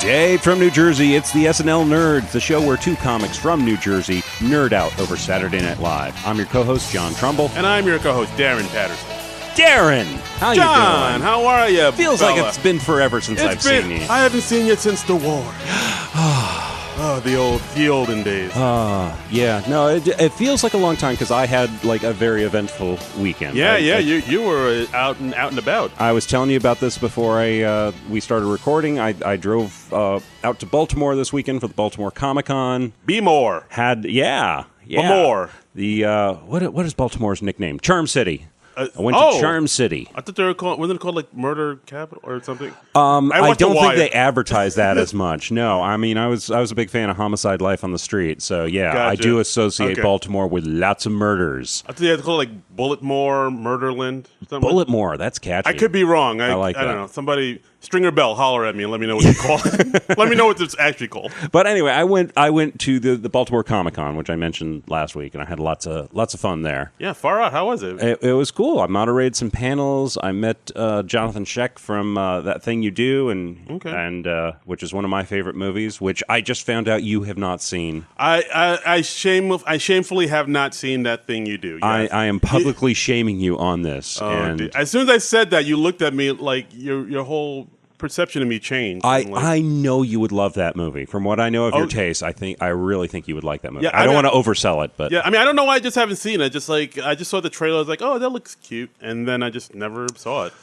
Dave from New Jersey, it's the SNL Nerds, the show where two comics from New Jersey nerd out over Saturday Night Live. I'm your co-host, John Trumbull. And I'm your co-host, Darren Patterson. Darren! How you doing? John, how are you, Feels fella? like it's been forever since I've seen you. I haven't seen you since the war. The olden days. Yeah. No, it feels like a long time because I had like a very eventful weekend. You were out and about. I was telling you about this before we started recording. I drove out to Baltimore this weekend for the Baltimore Comic-Con. Be more. Yeah. More. The what is Baltimore's nickname? Charm City. I went to Charm City. I thought they were called, wasn't it called like Murder Capital or something? I don't think they advertise that as much. No, I mean I was a big fan of Homicide: Life on the Street. So yeah, Gotcha. I do associate Baltimore with lots of murders. I thought they had to call it like Bulletmore, Murderland. Bulletmore, that's catchy. I could be wrong. I like that. I don't know. Somebody, Stringer Bell, holler at me and let me know what you call it. Let me know what it's actually called. But anyway, I went to the Baltimore Comic-Con, which I mentioned last week, and I had lots of fun there. Yeah, far out. How was it? It was cool. I moderated some panels. I met Jonathan Sheck from That Thing You Do, and which is one of my favorite movies, which I just found out you have not seen. I shamefully have not seen That Thing You Do. Yes. I am publicly shaming you on this. And as soon as I said that, you looked at me like your whole perception of me changed. I know you would love that movie. From what I know of your taste, I really think you would like that movie. Yeah, I don't want to oversell it, but yeah, I mean, I don't know why I just haven't seen it. I just saw the trailer. I was like, oh, that looks cute, and then I just never saw it.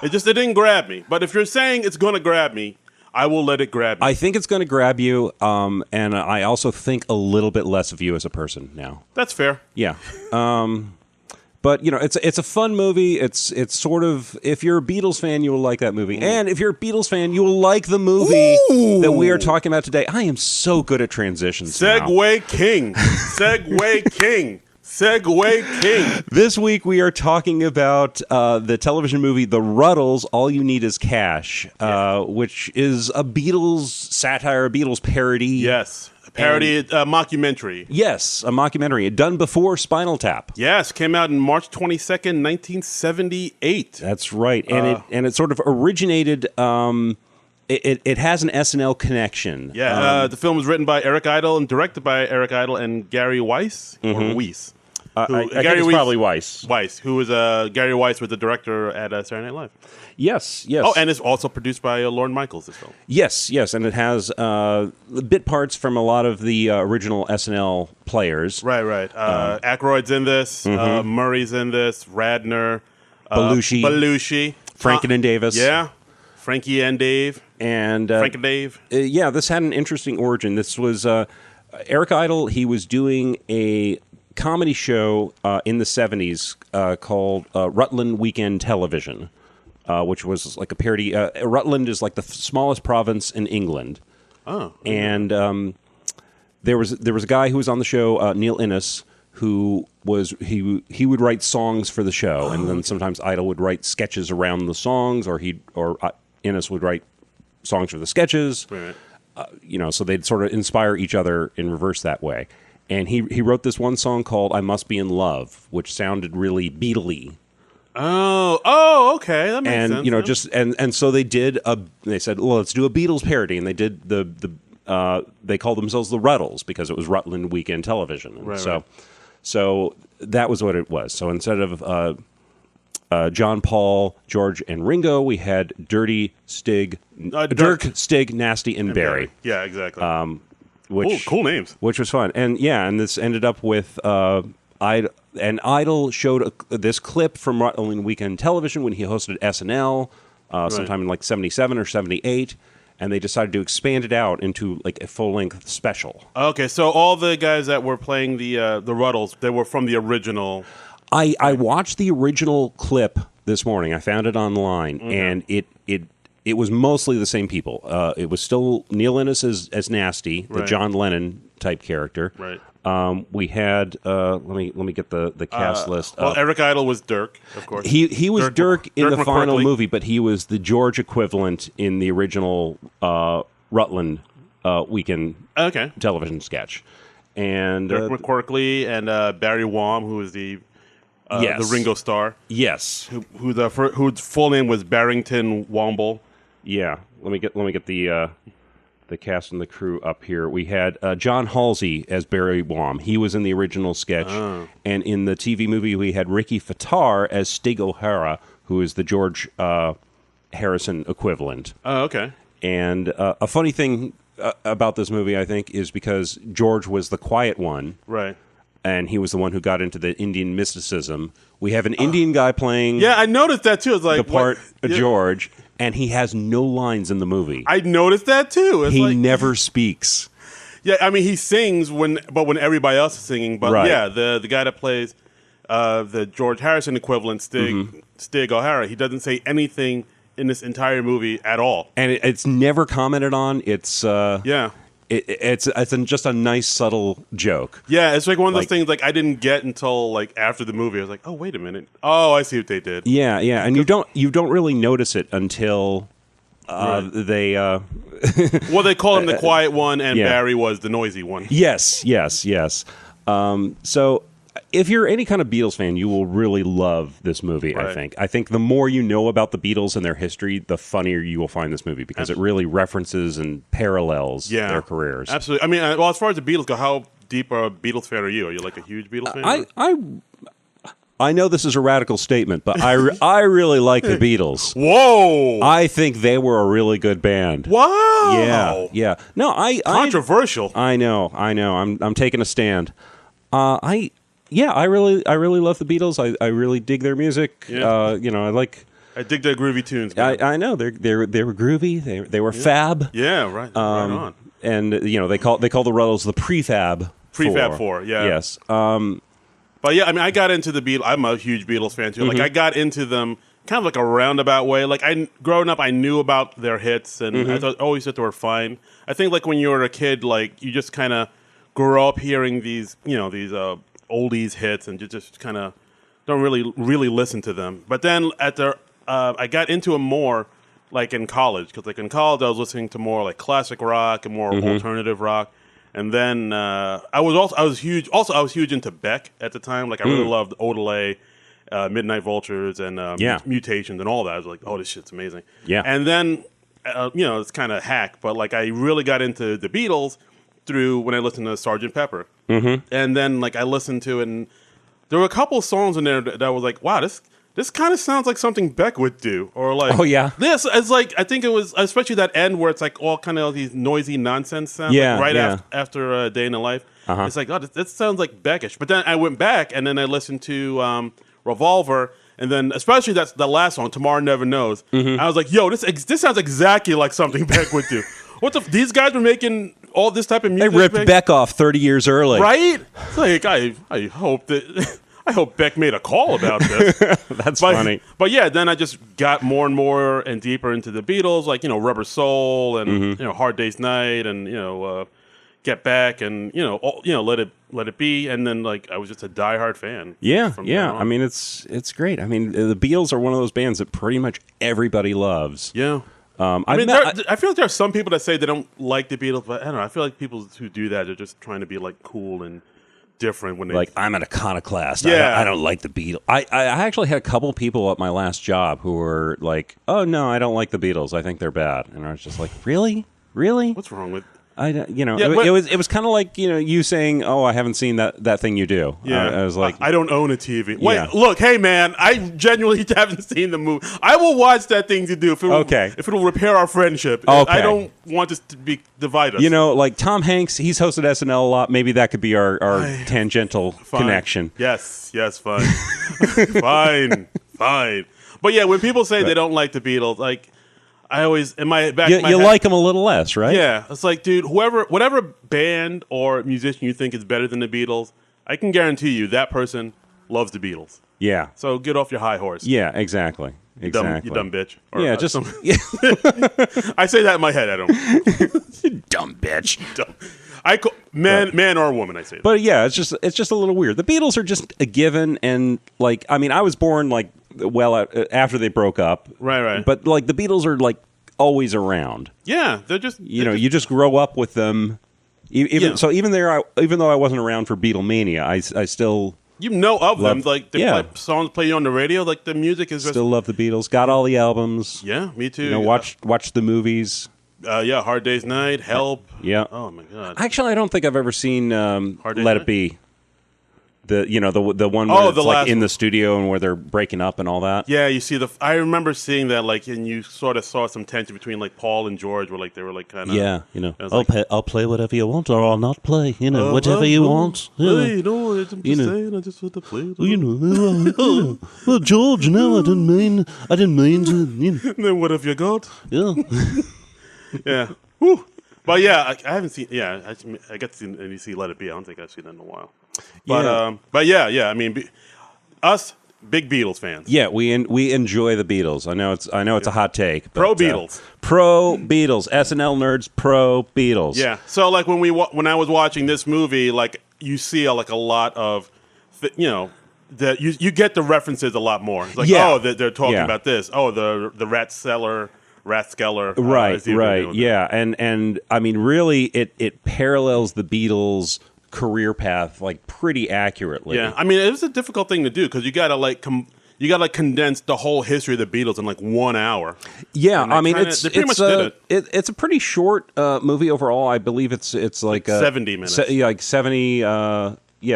It didn't grab me. But if you're saying it's going to grab me, I will let it grab me. I think it's going to grab you, and I also think a little bit less of you as a person now. That's fair. Yeah. But you know, it's a fun movie. It's sort of, if you're a Beatles fan, you will like that movie, and if you're a Beatles fan, you will like the movie that we are talking about today. I am so good at transitions. Segway King. Segway King. Segway King. This week we are talking about the television movie The Rutles, All You Need Is Cash, which is a Beatles satire, a Beatles parody. Yes. Parody, mockumentary. Yes, a mockumentary. Done before Spinal Tap. Yes, came out in March 22nd, 1978. That's right. And it sort of originated, it has an SNL connection. Yeah, the film was written by Eric Idle and directed by Eric Idle and Gary Weiss, or Weiss. I think it's probably Weiss. Weiss, who was Gary Weiss was the director at Saturday Night Live. Yes. Oh, and it's also produced by Lorne Michaels, this film. Yes, and it has bit parts from a lot of the original SNL players. Right. Aykroyd's in this, Murray's in this, Radner, Belushi, Franken and Davis. Yeah, Frankie and Dave. And Frank and Dave. This had an interesting origin. This was Eric Idle. He was doing a comedy show in the 70s called Rutland Weekend Television, which was like a parody. Rutland is like the smallest province in England. Oh. And there was a guy who was on the show, Neil Innes, who was he would write songs for the show, and then sometimes Idle would write sketches around the songs, or Innes would write songs for the sketches. Right. So they'd sort of inspire each other in reverse that way. And he wrote this one song called "I Must Be in Love," which sounded really Beatle-y. Oh, okay, that makes sense. And so they did they said, well, let's do a Beatles parody, and they did they called themselves the Rutles because it was Rutland Weekend Television. And so that was what it was. So instead of John, Paul, George, and Ringo, we had Dirk, Stig, Nasty, and Barry. Yeah, exactly. Cool names. Which was fun. And this ended up with Idle showed this clip from Rutland Weekend Television when he hosted SNL sometime in like 77 or 78, and they decided to expand it out into like a full-length special. Okay, so all the guys that were playing the Rutles, they were from the original. I watched the original clip this morning. I found it online, and it was mostly the same people. It was still Neil Innes as Nasty, the John Lennon type character. Right. We had let me get the cast list. Well, Eric Idle was Dirk, of course. He was Dirk in the final McCorkley. movie, but he was the George equivalent in the original Rutland Weekend television sketch. And Dirk McCorkley and Barry Wham, who was the Ringo Starr. Yes. Whose full name was Barrington Womble. Yeah. Let me get the the cast and the crew up here. We had John Halsey as Barry Wham. He was in the original sketch. And in the TV movie, we had Ricky Fattar as Stig O'Hara, who is the George Harrison equivalent. Oh, okay. And a funny thing about this movie, I think, is because George was the quiet one. Right. And he was the one who got into the Indian mysticism. We have an Indian guy playing Yeah, I noticed that too. It's like the part what? of George, and he has no lines in the movie. I noticed that too. It's He like, never speaks. yeah, I mean he sings when everybody else is singing. But Right. yeah, the guy that plays the George Harrison equivalent, Stig O'Hara, he doesn't say anything in this entire movie at all. And it's never commented on. It's Yeah. It's just a nice subtle joke. Yeah, it's like one of those things like I didn't get until like after the movie. I was like, oh wait a minute. Oh, I see what they did. Yeah, and you don't really notice it until they. Well, they call him the quiet one, and Yeah. Barry was the noisy one. Yes. So if you're any kind of Beatles fan, you will really love this movie, Right. I think the more you know about the Beatles and their history, the funnier you will find this movie because it really references and parallels their careers. Absolutely. I mean, well, as far as the Beatles go, how deep a Beatles fan are you? Are you like a huge Beatles fan? I know this is a radical statement, but I really like the Beatles. Whoa! I think they were a really good band. Wow! Yeah. No, Controversial. I know. I'm taking a stand. I really love the Beatles. I really dig their music. Yeah. I dig their groovy tunes. Man. I know they were groovy. They were fab. Yeah, right. Right on. And they call the Rutles the prefab. Prefab Four. Yeah. Yes. But yeah, I mean, I got into the Beatles. I'm a huge Beatles fan too. Like, I got into them kind of like a roundabout way. Like, growing up, I knew about their hits, and I always thought they were fine. I think like when you were a kid, like you just kind of grow up hearing these oldies hits, and you just kind of don't really listen to them. But then I got into them more like in college, because like in college I was listening to more like classic rock and more alternative rock. And then I was huge into Beck at the time. Like I really loved Odelay, Midnight Vultures, and Mutations, and all that. I was like, oh, this shit's amazing. Yeah. And then it's kind of hack, but like I really got into the Beatles through when I listened to Sgt. Pepper. And then like I listened to it, and there were a couple of songs in there that was like, wow, this kind of sounds like something Beck would do, or like, oh yeah, this is like, I think it was especially that end where it's like all kind of these noisy nonsense sounds, after a Day in the Life. It's like, oh, this sounds like Beckish. But then I went back and then I listened to Revolver, and then especially that's the last song, Tomorrow Never Knows. I was like, yo, this sounds exactly like something Beck would do. These guys were making all this type of music. They ripped Beck off 30 years early, right? It's like I hope that. I hope Beck made a call about this. That's funny. But yeah, then I just got more and more and deeper into the Beatles, like, Rubber Soul and, Hard Day's Night and, Get Back and, Let It Be. And then, like, I was just a diehard fan. Yeah. I mean, it's great. I mean, the Beatles are one of those bands that pretty much everybody loves. Yeah. I feel like there are some people that say they don't like the Beatles, but I don't know. I feel like people who do that are just trying to be, like, cool and different when they I'm an iconoclast. Yeah. I don't like the Beatles. I actually had a couple people at my last job who were like, "Oh no, I don't like the Beatles. I think they're bad." And I was just like, "Really? What's wrong with?" It was kind of like you saying, "Oh, I haven't seen that thing you do." Yeah, I was like, I don't own a TV. Yeah. Wait, look, hey man, I genuinely haven't seen the movie. I will watch that thing you do if it'll repair our friendship. Okay. I don't want this to divide us. Like Tom Hanks, he's hosted SNL a lot. Maybe that could be our tangential connection. Yes, fine, fine. But yeah, when people say they don't like the Beatles, like. I always in my back. You like them a little less, right? Yeah, it's like, dude, whatever band or musician you think is better than the Beatles, I can guarantee you that person loves the Beatles. Yeah. So get off your high horse. Yeah, exactly. You dumb bitch. Or, yeah, just I say that in my head. I don't. Dumb bitch. Man or woman. I say that. But yeah, it's just a little weird. The Beatles are just a given, and like, I mean, I was born like after they broke up, right. But like the Beatles are like always around. Yeah, they're just you just grow up with them. Even though I wasn't around for Beatlemania, I still of them. Like the songs play on the radio. Like the music is still love the Beatles. Got all the albums. Yeah, me too. Watch the movies. Hard Day's Night, Help. Yeah. Oh my God. Actually, I don't think I've ever seen Let It Be. The one where it's like in the studio and where they're breaking up and all that. Yeah, you see I remember seeing that, like, and you sort of saw some tension between like Paul and George, where like they were like kind of I'll play whatever you want, or I'll not play. Whatever you want. Hey, I'm just saying, I just want to play. Well, George, no, I didn't mean to. Then what have you got? Yeah. Yeah. Whew. But yeah, I haven't seen. Yeah, I got to see NBC Let It Be. I don't think I've seen that in a while. But yeah. I mean, us big Beatles fans. Yeah, we enjoy the Beatles. I know it's a hot take. But, pro Beatles. Pro Beatles. SNL nerds. Pro Beatles. Yeah. So like when I was watching this movie, like you see a lot of, that you get the references a lot more. It's like they're talking about this. Oh, the Rathskeller. Right. Yeah, and I mean, really, it parallels the Beatles' career path like pretty accurately. Yeah, I mean, it was a difficult thing to do because you gotta condense the whole history of the Beatles in like 1 hour. Yeah, I mean, they pretty much did it. It's a pretty short movie overall. I believe it's like 70 minutes. Like 70.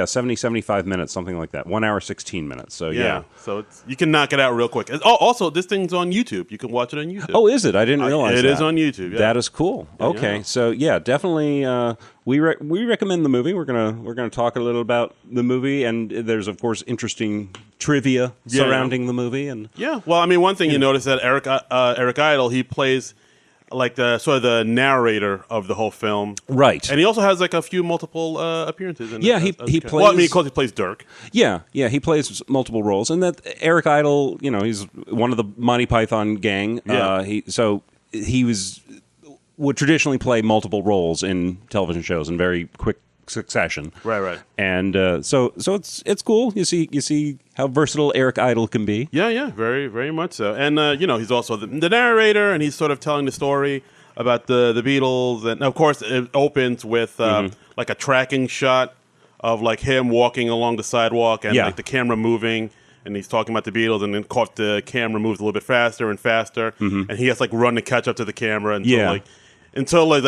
75 minutes, something like that. 1 hour, 16 minutes. So, yeah. So you can knock it out real quick. Oh, also, this thing's on YouTube. You can watch it on YouTube. Oh, is it? I didn't realize that. It is on YouTube, yeah. That is cool. Okay. So, definitely we recommend the movie. We're gonna talk a little about the movie, and there's, of course, interesting trivia surrounding the movie. And yeah. Well, I mean, one thing you notice that Eric Idle, he plays like the sort of the narrator of the whole film, right? And he also has like a few multiple appearances. In he plays. Well, I mean, because he plays Dirk. Yeah, he plays multiple roles, and that Eric Idle, he's one of the Monty Python gang. Yeah. He would traditionally play multiple roles in television shows in very quick succession. Right. And so it's cool. You see how versatile Eric Idle can be. Yeah, very, very much so. And he's also the narrator, and he's sort of telling the story about the Beatles. And of course, it opens with like a tracking shot of like him walking along the sidewalk and like the camera moving. And he's talking about the Beatles, and then the camera moves a little bit faster and faster, and he has to like run to catch up to the camera until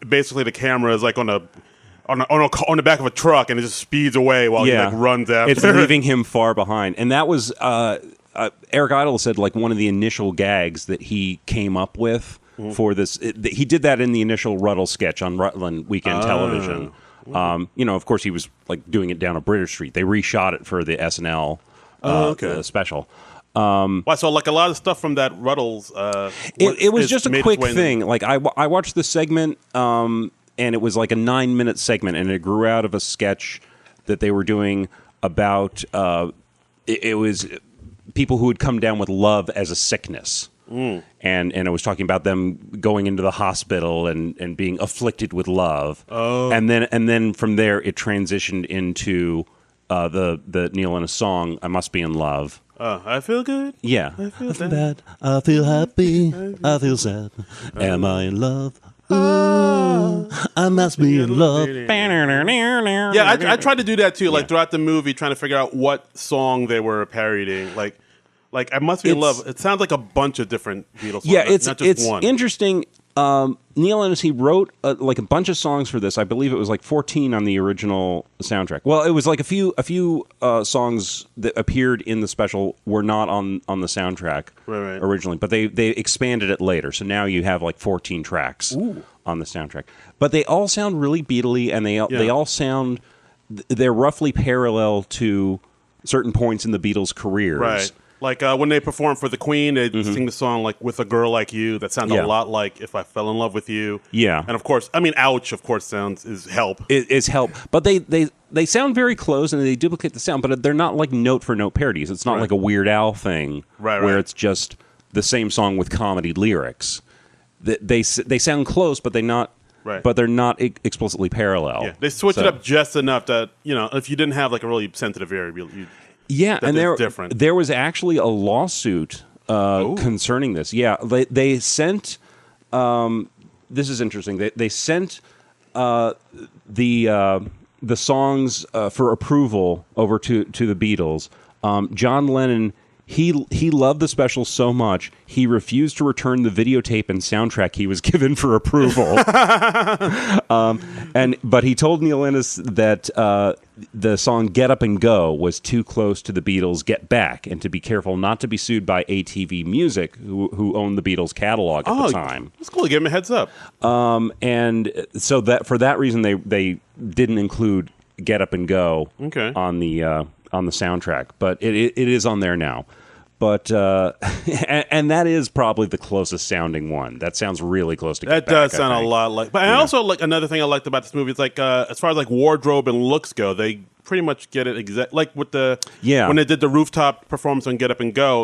basically the camera is like on the back of a truck, and it just speeds away while he like runs after. It's leaving him far behind, and that was Eric Idle said like one of the initial gags that he came up with for this. He did that in the initial Rutles sketch on Rutland Weekend Television. Of course, he was like doing it down a British Street. They reshot it for the SNL special. So like a lot of stuff from that Rutles. It was just a quick thing. Like I watched the segment. And it was like a 9-minute segment, and it grew out of a sketch that they were doing about it was people who had come down with love as a sickness. And it was talking about them going into the hospital and being afflicted with love. And then from there it transitioned into the Neil Innes song "I Must Be in Love." I feel good. Yeah, I feel bad. I feel happy. I feel sad. Am I in love? I must be in love. Yeah, I tried to do that too. Like throughout the movie, trying to figure out what song they were parodying. Like I must be in love. It sounds like a bunch of different Beatles songs. Yeah, not just one. Interesting. Neil Innes, he wrote like a bunch of songs for this. I believe it was like 14 on the original soundtrack. Well, it was like a few songs that appeared in the special were not on the soundtrack originally, but they expanded it later. So now you have like 14 tracks on the soundtrack. But they all sound really Beatle-y, and they all sound, they're roughly parallel to certain points in the Beatles' careers. Right. Like when they perform for the Queen, they sing the song like "With a Girl Like You." That sounds a lot like "If I Fell in Love with You." Yeah, and of course, I mean, "Ouch," of course, is "Help." It's "Help," but they sound very close, and they duplicate the sound, but they're not like note for note parodies. It's not like a Weird Al thing, where it's just the same song with comedy lyrics. They sound close, but they're not. Right. But they're not explicitly parallel. Yeah, they switch it up just enough that if you didn't have like a really sensitive area, and there was actually a lawsuit concerning this. Yeah, they sent. This is interesting. They sent the songs for approval over to the Beatles. John Lennon, He loved the special so much he refused to return the videotape and soundtrack he was given for approval. But he told Neil Innes that the song "Get Up and Go" was too close to the Beatles' "Get Back," and to be careful not to be sued by ATV Music, who owned the Beatles catalog at the time. That's cool. Give him a heads up. And so that for that reason they didn't include "Get Up and Go" on the soundtrack, but it is on there now. But and that is probably the closest sounding one. That sounds really close to Get That does Back, sound I a think. lot like. But I also like another thing I liked about this movie. It's like as far as like wardrobe and looks go, they pretty much get it exact. Like with the when they did the rooftop performance on Get Up and Go,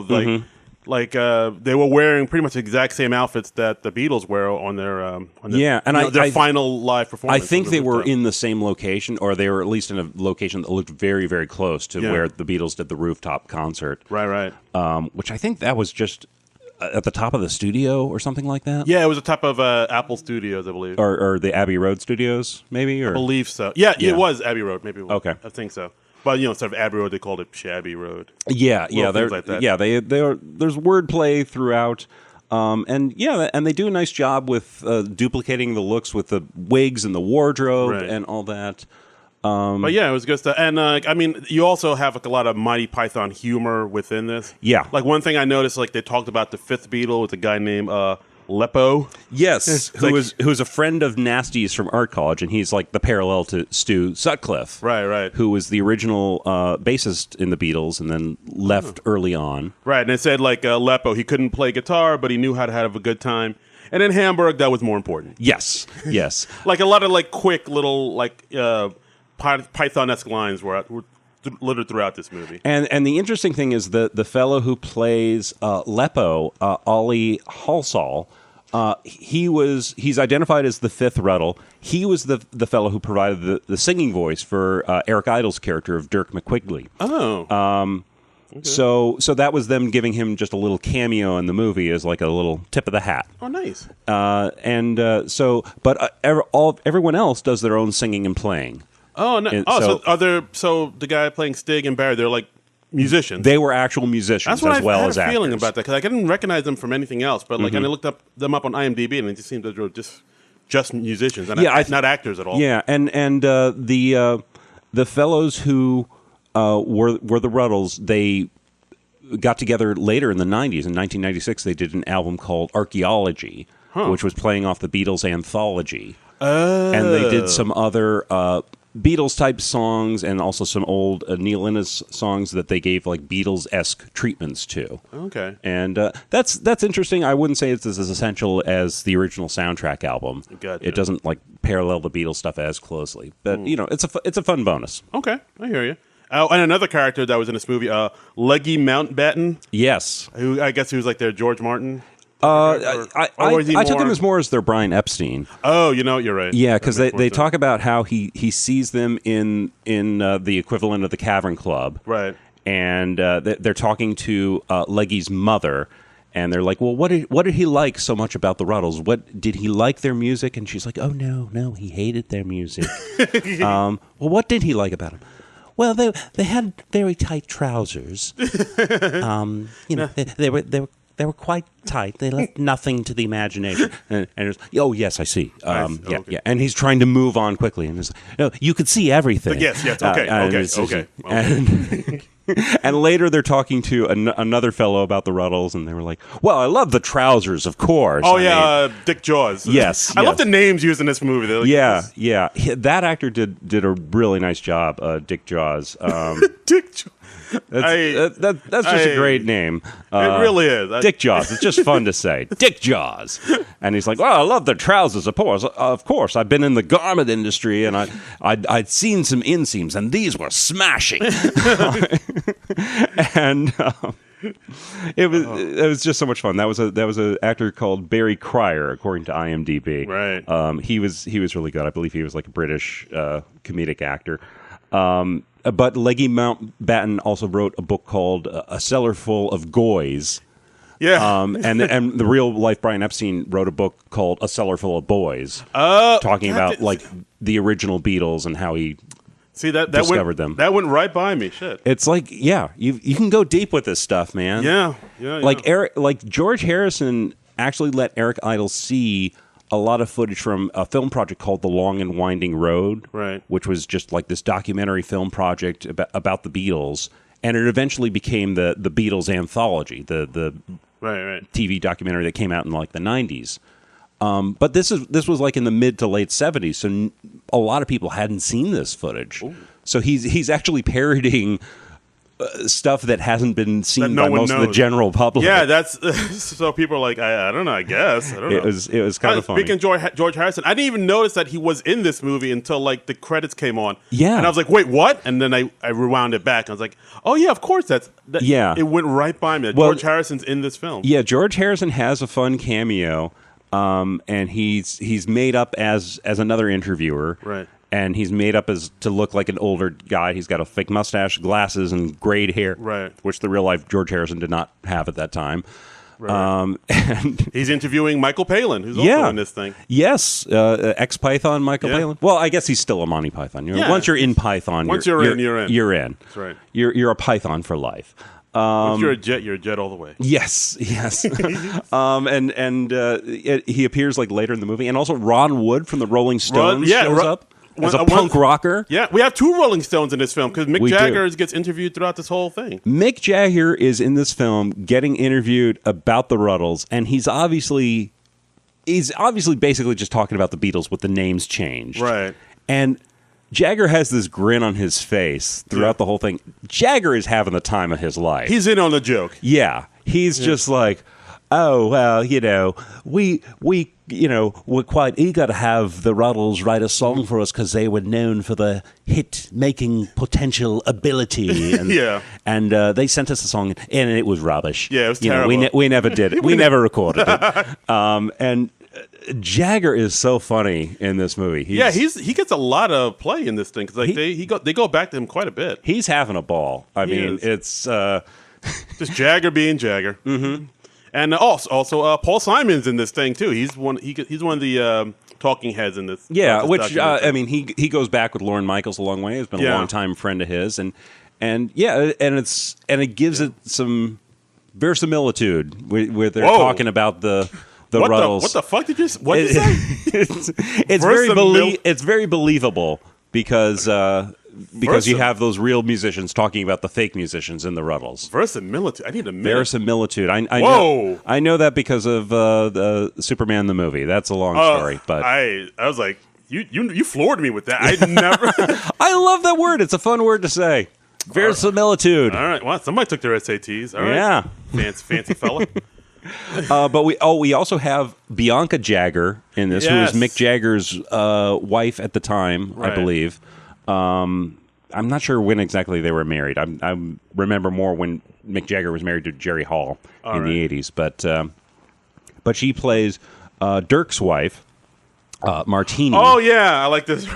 like they were wearing pretty much the exact same outfits that the Beatles wear on their their final live performance. I think they were in the same location, or they were at least in a location that looked very, very close to where the Beatles did the rooftop concert. Right. Which I think that was just at the top of the studio or something like that. Yeah, it was the top of Apple Studios, I believe, or the Abbey Road Studios, maybe. Or I believe so. Yeah, it was Abbey Road. Maybe. Okay, I think so. But instead of Abbey Road, they called it Shabby Road. Yeah, things like that. Yeah, there's wordplay throughout, and they do a nice job with duplicating the looks with the wigs and the wardrobe and all that. But yeah, it was good stuff. And I mean, you also have like a lot of Monty Python humor within this. Yeah, like one thing I noticed, like they talked about the fifth Beatle with a guy named Leppo. Yes, who's a friend of Nasty's from art college, and he's like the parallel to Stu Sutcliffe. Right. Who was the original bassist in the Beatles and then left early on. Right, and it said like Leppo, he couldn't play guitar, but he knew how to have a good time. And in Hamburg, that was more important. Yes. Like a lot of like quick little like Python-esque lines were littered throughout this movie. And the interesting thing is the fellow who plays Leppo, Ollie Halsall, he's identified as the fifth Rutle. He was the fellow who provided the singing voice for Eric Idle's character of Dirk McQuigley. Oh. Okay. So that was them giving him just a little cameo in the movie as like a little tip of the hat. Oh, nice. Everyone else does their own singing and playing. Oh, no. So the guy playing Stig and Barry, they're like musicians. They were actual musicians as well as actors. I had a feeling about that because I didn't recognize them from anything else. But like, and I looked them up on IMDb, and it just seemed that they were just musicians, and not actors at all. Yeah, and the fellows who were the Rutles, they got together later in the 90s. In 1996, they did an album called Archaeology, which was playing off the Beatles anthology. Oh. And they did some other Beatles-type songs and also some old Neil Innes songs that they gave like Beatles-esque treatments to. Okay. And that's interesting. I wouldn't say it's as essential as the original soundtrack album. Gotcha. It doesn't like parallel the Beatles stuff as closely. But, it's a fun bonus. Okay, I hear you. Oh, and another character that was in this movie, Leggy Mountbatten. Yes. Who I guess he was like their George Martin. I took him as more as their Brian Epstein. Oh, you're right. Yeah, because they talk about how he sees them in the equivalent of the Cavern Club. Right. And they're talking to Leggy's mother. And they're like, well, what did he like so much about the Rutles? What did he like their music? And she's like, oh, no, he hated their music. Well, what did he like about them? Well, they had very tight trousers. They were quite tight. They left nothing to the imagination. And it was, oh yes, I see. Okay. Yeah. And he's trying to move on quickly, and it's like, no, you could see everything. Yes. Okay. And later they're talking to another fellow about the Rutles, and they were like, well, I love the trousers, of course. Oh, Dick Jaws. Yes. I love the names used in this movie. Like, yeah. That actor did a really nice job, Dick Jaws. Dick Jaws. That's just a great name. It really is. Dick Jaws. It's just fun to say. Dick Jaws. And he's like, well, I love the trousers, of course. Of course, I've been in the garment industry, and I'd seen some inseams, and these were smashing. And it was just so much fun. That was an actor called Barry Cryer, according to IMDb. Right. He was really good. I believe he was like a British comedic actor. But Leggy Mountbatten also wrote a book called A Cellar Full of Goys. Yeah. And the real life Brian Epstein wrote a book called A Cellar Full of Boys. Talking about like the original Beatles and how he See that discovered them. That went right by me. Shit. It's like, yeah, you can go deep with this stuff, man. Yeah. Like George Harrison actually let Eric Idle see a lot of footage from a film project called The Long and Winding Road, right? Which was just like this documentary film project about the Beatles, and it eventually became the Beatles anthology, the right TV documentary that came out in like the 90s. But this was like in the mid to late 70s, so a lot of people hadn't seen this footage. Ooh. So he's actually parodying stuff that hasn't been seen by most of the general public. Yeah, that's so people are like, I don't know, I guess. I don't know. It was kind of funny. Speaking of George Harrison, I didn't even notice that he was in this movie until like the credits came on. Yeah. And I was like, wait, what? And then I rewound it back. I was like, oh yeah, of course yeah. It went right by me. George Harrison's in this film. Yeah, George Harrison has a fun cameo, and he's made up as another interviewer. Right. And he's made up as to look like an older guy. He's got a fake mustache, glasses, and grayed hair, right? Which the real life George Harrison did not have at that time. Right. And he's interviewing Michael Palin, who's also in this thing. Yes, ex-Python Michael Palin. Well, I guess he's still a Monty Python. Once you're in Python, you're in. You're in. That's right. You're a Python for life. Once you're a jet all the way. Yes. He appears like later in the movie, and also Ron Wood from the Rolling Stones shows up. As a punk rocker. Yeah, we have two Rolling Stones in this film because Mick Jagger gets interviewed throughout this whole thing. Mick Jagger is in this film getting interviewed about the Rutles, and he's obviously basically just talking about the Beatles with the names changed. Right. And Jagger has this grin on his face throughout the whole thing. Jagger is having the time of his life. He's in on the joke. Yeah. He's just like, oh, well, we're quite eager to have the Rutles write a song for us because they were known for the hit-making potential ability. And, and they sent us a song, and it was rubbish. Yeah, it was terrible. We never did it. We never recorded it. And Jagger is so funny in this movie. He gets a lot of play in this thing because they go back to him quite a bit. He's having a ball. I mean, it's just Jagger being Jagger. Mm-hmm. And also Paul Simon's in this thing too. He's one of the talking heads in this. Yeah, which I mean, he goes back with Lorne Michaels a long way. He's been a long time friend of his, and it gives it some verisimilitude where they're talking about the Rutles. What the fuck did you say? It's very believable because you have those real musicians talking about the fake musicians in the Rutles. Verisimilitude. I need a minute. Verisimilitude. I know that because of the Superman the movie. That's a long story, but I was like, you floored me with that. I never. I love that word. It's a fun word to say. Verisimilitude. All right. Well, somebody took their SATs. All right. Yeah. Fancy fella. But we also have Bianca Jagger in this, who is Mick Jagger's wife at the time, I believe. I'm not sure when exactly they were married. I remember more when Mick Jagger was married to Jerry Hall in the 80s. But she plays Dirk's wife, Martini. Oh yeah, I like this.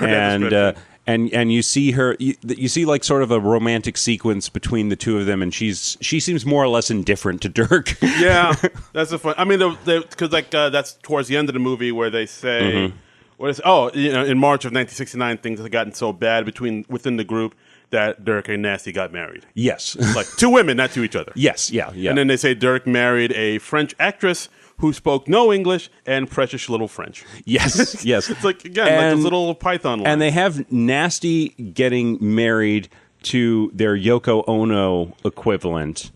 And you see her. You see like sort of a romantic sequence between the two of them, and she seems more or less indifferent to Dirk. Yeah, that's a fun. I mean, because that's towards the end of the movie where they say. Mm-hmm. In March of 1969, things had gotten so bad within the group that Dirk and Nasty got married. Yes. Like two women, not to each other. Yes, yeah. And then they say Dirk married a French actress who spoke no English and precious little French. Yes, yes. It's like, again, like those little Python lines. And they have Nasty getting married to their Yoko Ono equivalent.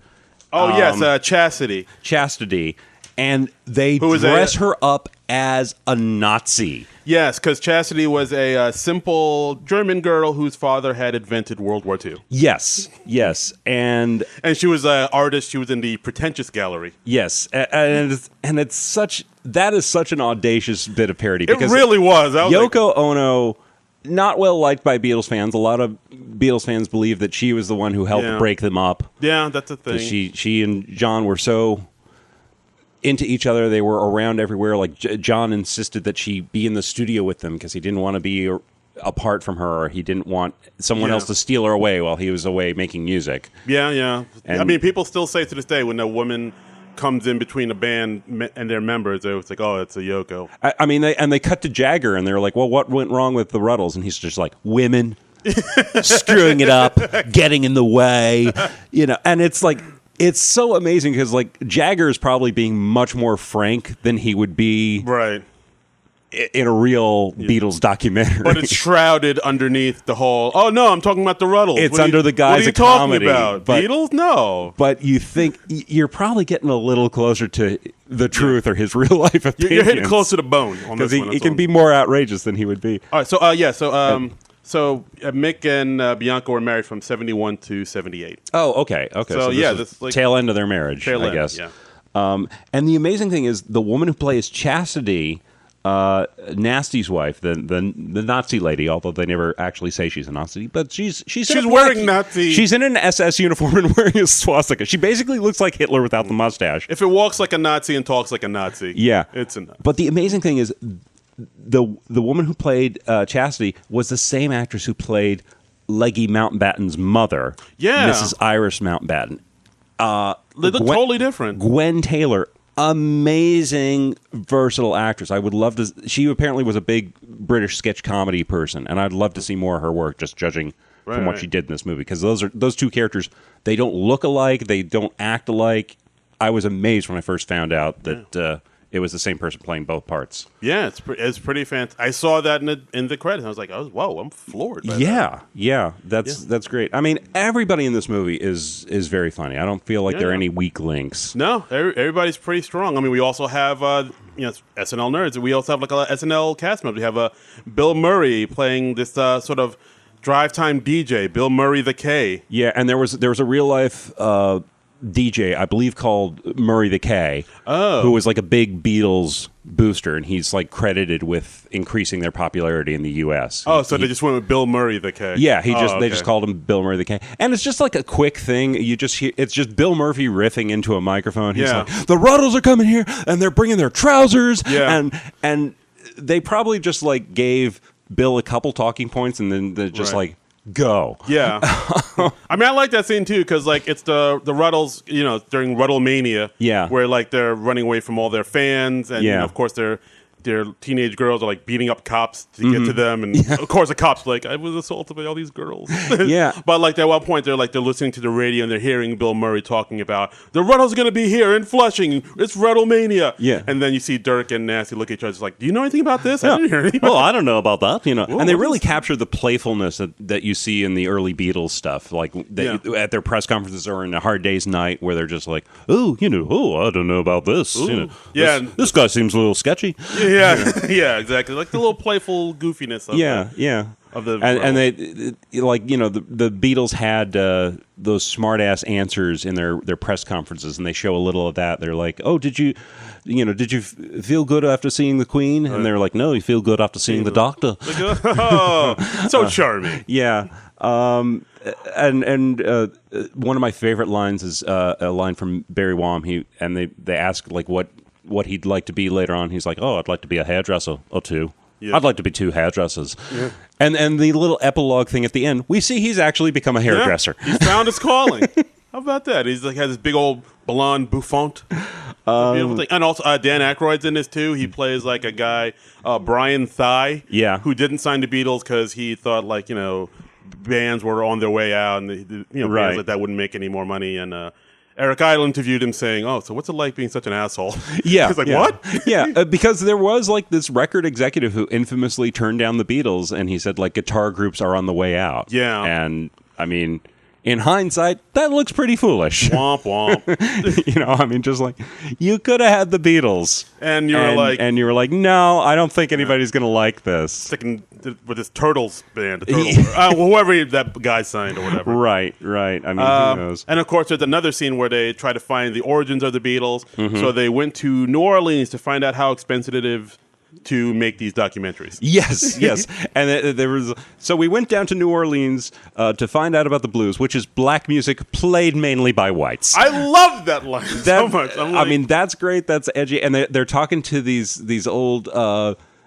Oh, yes, Chastity. Chastity. And they dress her up as a Nazi. Yes, because Chastity was a simple German girl whose father had invented World War II. Yes, and she was an artist. She was in the Pretentious Gallery. Yes, and it's such an audacious bit of parody. It really was. Yoko Ono, not well liked by Beatles fans. A lot of Beatles fans believe that she was the one who helped break them up. Yeah, that's a thing. She and John were so into each other. They were around everywhere. Like John insisted that she be in the studio with them because he didn't want to be apart from her, or he didn't want someone else to steal her away while he was away making music. Yeah. And I mean, people still say to this day when a woman comes in between a band and their members, it's like, oh, it's a Yoko. I mean, they cut to Jagger and they're like, well, what went wrong with the Rutles? And he's just like, women. screwing it up, getting in the way, and it's like, it's so amazing because like Jagger is probably being much more frank than he would be right in a real Beatles documentary. But it's shrouded underneath the whole, oh no, I'm talking about the Rutles. It's under the guise of comedy. What are you talking about? Beatles? No. But you think you're probably getting a little closer to the truth or his real life opinions. You're hitting close to the bone on this one. Because he can be more outrageous than he would be. All right, so Mick and Bianca were married from 71 to 78. Oh, okay. So this is like tail end of their marriage, I guess. Yeah. And the amazing thing is the woman who plays Chastity, Nasty's wife, the Nazi lady, although they never actually say she's a Nazi, but she's wearing Nazi. She's in an SS uniform and wearing a swastika. She basically looks like Hitler without the mustache. If it walks like a Nazi and talks like a Nazi, it's a Nazi. But the amazing thing is the woman who played Chastity was the same actress who played Leggy Mountbatten's mother, Mrs. Iris Mountbatten. They look totally different. Gwen Taylor. Amazing, versatile actress. I would love to. She apparently was a big British sketch comedy person, and I'd love to see more of her work. Just judging from what she did in this movie, because those two characters, they don't look alike, they don't act alike. I was amazed when I first found out that it was the same person playing both parts. Yeah, it's pretty fantastic. I saw that in the credits. I was like, whoa, I'm floored by that. Yeah, that's great. I mean, everybody in this movie is very funny. I don't feel like there are any weak links. No, everybody's pretty strong. I mean, we also have SNL nerds. We also have like a SNL cast member. We have Bill Murray playing this sort of drive time DJ, Bill Murray the K. Yeah, and there was a real life DJ, I believe, called Murray the K, who was like a big Beatles booster, and he's like credited with increasing their popularity in the U.S. They just went with Bill Murray the K. Yeah, they just called him Bill Murray the K, and it's just like a quick thing. You just hear, it's just Bill Murphy riffing into a microphone. He's like, the Rutles are coming here, and they're bringing their trousers, and they probably just like gave Bill a couple talking points, and then they're just like, go. Yeah. I mean, I like that scene too, because like it's the Rutles, during Rutlemania, where like they're running away from all their fans, and of course their teenage girls are like beating up cops to get to them, and of course the cops are like, I was assaulted by all these girls. But like at one point they're listening to the radio and they're hearing Bill Murray talking about the Rutles are going to be here in Flushing. It's Rutlemania. And then you see Dirk and Nasty look at each other, just like, do you know anything about this? I didn't hear anything. Well, I don't know about that. Whoa, and they really captured the playfulness that you see in the early Beatles stuff, like at their press conferences or in A Hard Day's Night, where they're just like, I don't know about this. This guy seems a little sketchy. Yeah, exactly. Like the little playful goofiness of of the and they like the Beatles had those smart ass answers in their press conferences, and they show a little of that. They're like, oh, did you feel good after seeing the Queen? And they're like, no, you feel good after seeing the Doctor. So charming. Yeah. And one of my favorite lines is a line from Barry Wham. They ask like what he'd like to be later on. He's like, oh, I'd like to be a hairdresser or two. Yeah. I'd like to be two hairdressers. Yeah. And the little epilogue thing at the end, we see he's actually become a hairdresser. Yeah, he's found his calling. How about that? He's like has this big old blonde bouffant. And also Dan Aykroyd's in this too. He plays like a guy, Brian Thigh, who didn't sign the Beatles because he thought like bands were on their way out, and bands like that wouldn't make any more money. And Eric Idle interviewed him saying, oh, so what's it like being such an asshole? Yeah. He's like, what? Because there was like this record executive who infamously turned down the Beatles, and he said like guitar groups are on the way out. Yeah. And I mean, in hindsight, that looks pretty foolish. Womp womp. Just like, you could have had the Beatles. And you were like, no, I don't think anybody's going to like this. Sticking with this Turtles band, whoever that guy signed or whatever. Right. I mean, who knows? And of course, there's another scene where they try to find the origins of the Beatles. Mm-hmm. So they went to New Orleans to find out how expensive it is to make these documentaries. Yes. And so we went down to New Orleans to find out about the blues, which is black music played mainly by whites. I love that line so much. I mean, that's great. That's edgy. And they're talking to these old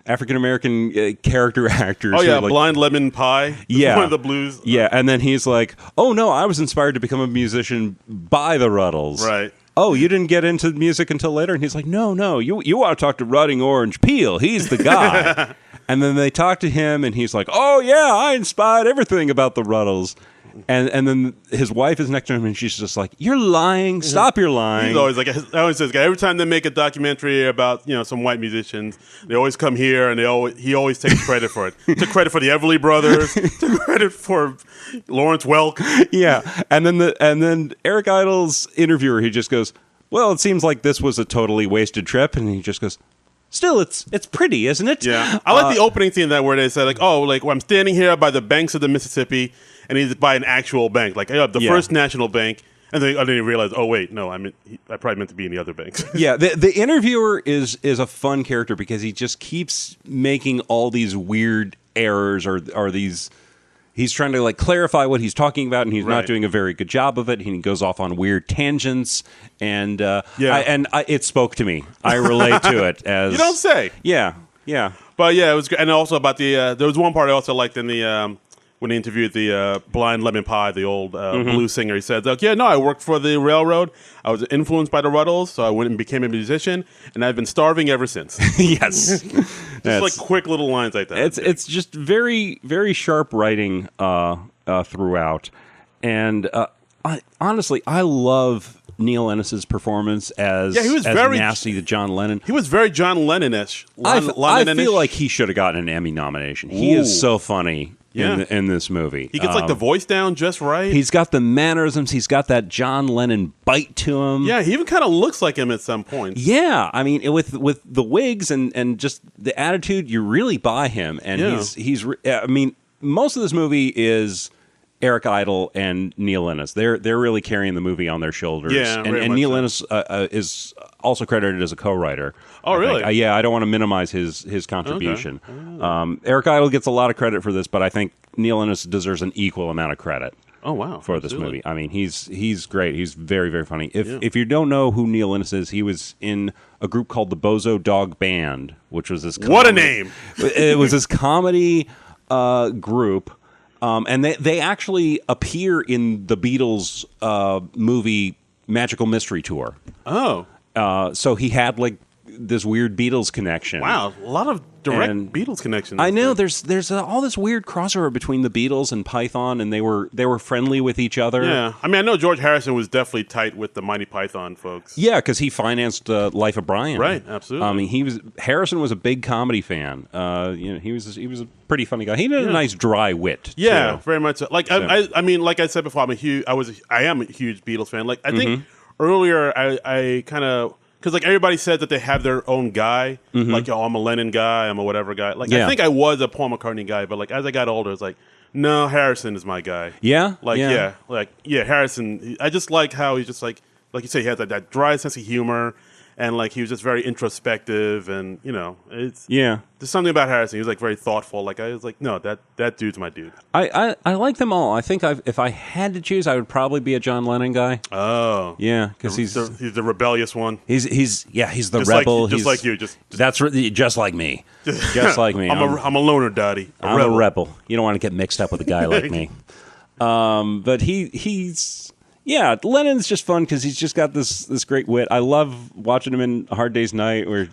African-American character actors. Oh, yeah, like, Blind Lemon Pie. One of the blues. Yeah, and then he's like, oh, no, I was inspired to become a musician by the Rutles. Right. Oh, you didn't get into music until later? And he's like, no, you want to talk to Rotting Orange Peel. He's the guy. And then they talk to him, and he's like, "Oh yeah, I inspired everything about the Rutles." And then his wife is next to him, and she's just like, "You're lying! Stop your lying!" He's always like, I always says, every time they make a documentary about some white musicians, they always come here, and he always takes credit for it. Took credit for the Everly Brothers, took credit for Lawrence Welk. Yeah, and then Eric Idle's interviewer, he just goes, "Well, it seems like this was a totally wasted trip," and he just goes, "Still, it's pretty, isn't it?" Yeah, I like the opening scene of that where they said I'm standing here by the banks of the Mississippi, and he's by an actual bank, the First National Bank, and then you realize, oh wait, no, I probably meant to be in the other banks. Yeah, the interviewer is a fun character because he just keeps making all these weird errors or these. He's trying to clarify what he's talking about, and he's not doing a very good job of it. He goes off on weird tangents, and it spoke to me. I relate to it as you don't say. Yeah. But yeah, it was good. And also about the there was one part I also liked in the when they interviewed the Blind Lemon Pie, the old blues singer. He said, I worked for the railroad. I was influenced by the Rutles, so I went and became a musician, and I've been starving ever since. Yes. Just quick little lines like that. It's just very, very sharp writing throughout. And honestly, I love Neil Ennis's performance as he was very nasty to John Lennon. He was very John Lennon-ish. I feel like he should have gotten an Emmy nomination. He is so funny. In this movie. He gets the voice down just right. He's got the mannerisms. He's got that John Lennon bite to him. Yeah, he even kind of looks like him at some point. Yeah, I mean, with the wigs and just the attitude, you really buy him. And he's I mean, most of this movie is Eric Idle and Neil Ennis. They're really carrying the movie on their shoulders. Yeah, and Neil Ennis is also credited as a co-writer. Oh, really? I don't want to minimize his contribution. Okay. Eric Idle gets a lot of credit for this, but I think Neil Ennis deserves an equal amount of credit. Oh, wow. For this movie. I mean, he's great. He's very, very funny. If you don't know who Neil Ennis is, he was in a group called the Bozo Dog Band, which was this comedy. What a name! It was this comedy group. And they actually appear in the Beatles movie Magical Mystery Tour. Oh. So he had this weird Beatles connection. Wow, a lot of direct Beatles connections. I know there's all this weird crossover between the Beatles and Python, and they were friendly with each other. Yeah, I mean, I know George Harrison was definitely tight with the Mighty Python folks. Yeah, because he financed Life of Brian. Right, absolutely. I mean, Harrison was a big comedy fan. He was a pretty funny guy. He had a nice dry wit. Yeah, too. very much. So. I mean, like I said before, I am a huge Beatles fan. I think earlier I kind of. Because everybody said that they have their own guy, I'm a Lennon guy, I'm a whatever guy. I think I was a Paul McCartney guy, but as I got older, it's no, Harrison is my guy. Yeah, Harrison. I just like how he's just like you say, he has that dry sense of humor, and he was just very introspective, and there's something about Harrison. He was very thoughtful. I was no, that dude's my dude. I like them all. I think if I had to choose, I would probably be a John Lennon guy. Oh, yeah, because he's the rebellious one. He's the just rebel. Just like you. That's just like me. Just like me. I'm a loner, Daddy. I'm a rebel. You don't want to get mixed up with a guy like me. But he's. Yeah, Lennon's just fun because he's just got this great wit. I love watching him in A Hard Day's Night, where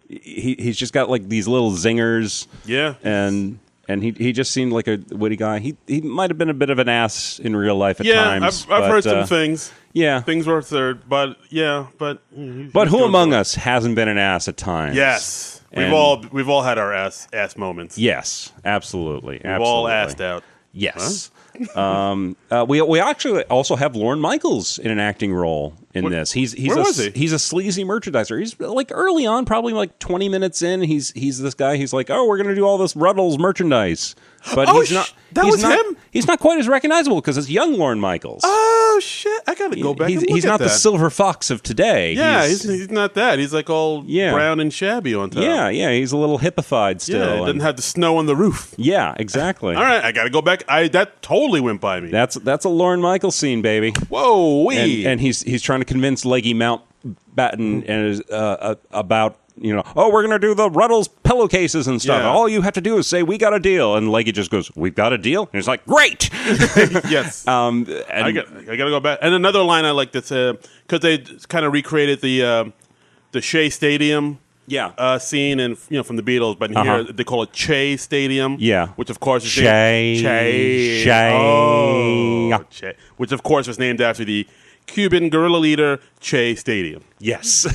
he's just got these little zingers. Yeah, and he just seemed like a witty guy. He might have been a bit of an ass in real life at times. I've heard some things. Yeah, things were third, but who among us hasn't been an ass at times? Yes, we've all had our ass moments. Yes, absolutely. We've all assed out. Yes. Huh? We actually also have Lorne Michaels in an acting role in this. He's a sleazy merchandiser. He's early on, probably 20 minutes in. He's this guy. He's we're gonna do all this Rutles merchandise, but he's not. That him. He's not quite as recognizable because it's young Lorne Michaels. Oh shit! I gotta go back. He's not the silver fox of today. Yeah, he's not that. He's all brown and shabby on top. Yeah. He's a little hippified still. Yeah, doesn't have the snow on the roof. Yeah, exactly. All right, I gotta go back. That totally went by me. That's a Lorne Michaels scene, baby. Whoa, and he's trying to convince Leggy Mountbatten about. We're going to do the Rutles pillowcases and stuff. Yeah. All you have to do is say, we got a deal. And Leggy just goes, we've got a deal? And he's like, great! Yes. I got to go back. And another line I like that's because they kind of recreated the Shea Stadium scene in from the Beatles, but in here they call it Che Stadium. Yeah, which of course is Che. Che, which of course was named after the Cuban guerrilla leader Che Stadium. Yes.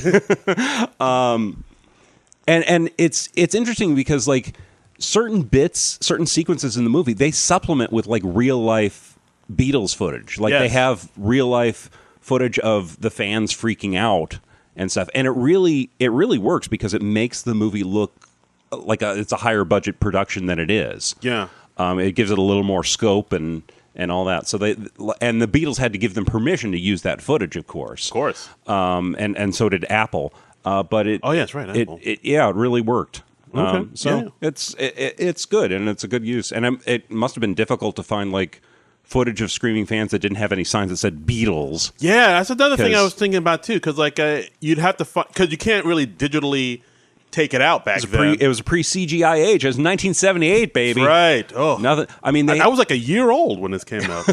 And it's interesting because like certain sequences in the movie, they supplement with like real life Beatles footage. Like they have real life footage of the fans freaking out and stuff. And it really works because it makes the movie look like it's a higher budget production than it is. Yeah. It gives it a little more scope and all that. So the Beatles had to give them permission to use that footage, of course. Of course. And so did Apple. But it that's right. Apple. It really worked. Okay. It's good and it's a good use. And it must have been difficult to find like footage of screaming fans that didn't have any signs that said Beatles. Yeah, that's another thing I was thinking about too. Because like you'd have to because you can't really digitally take it out back then. It was a pre-CGI age. It was 1978, baby. That's right. Oh, nothing. I mean, I was like a year old when this came out.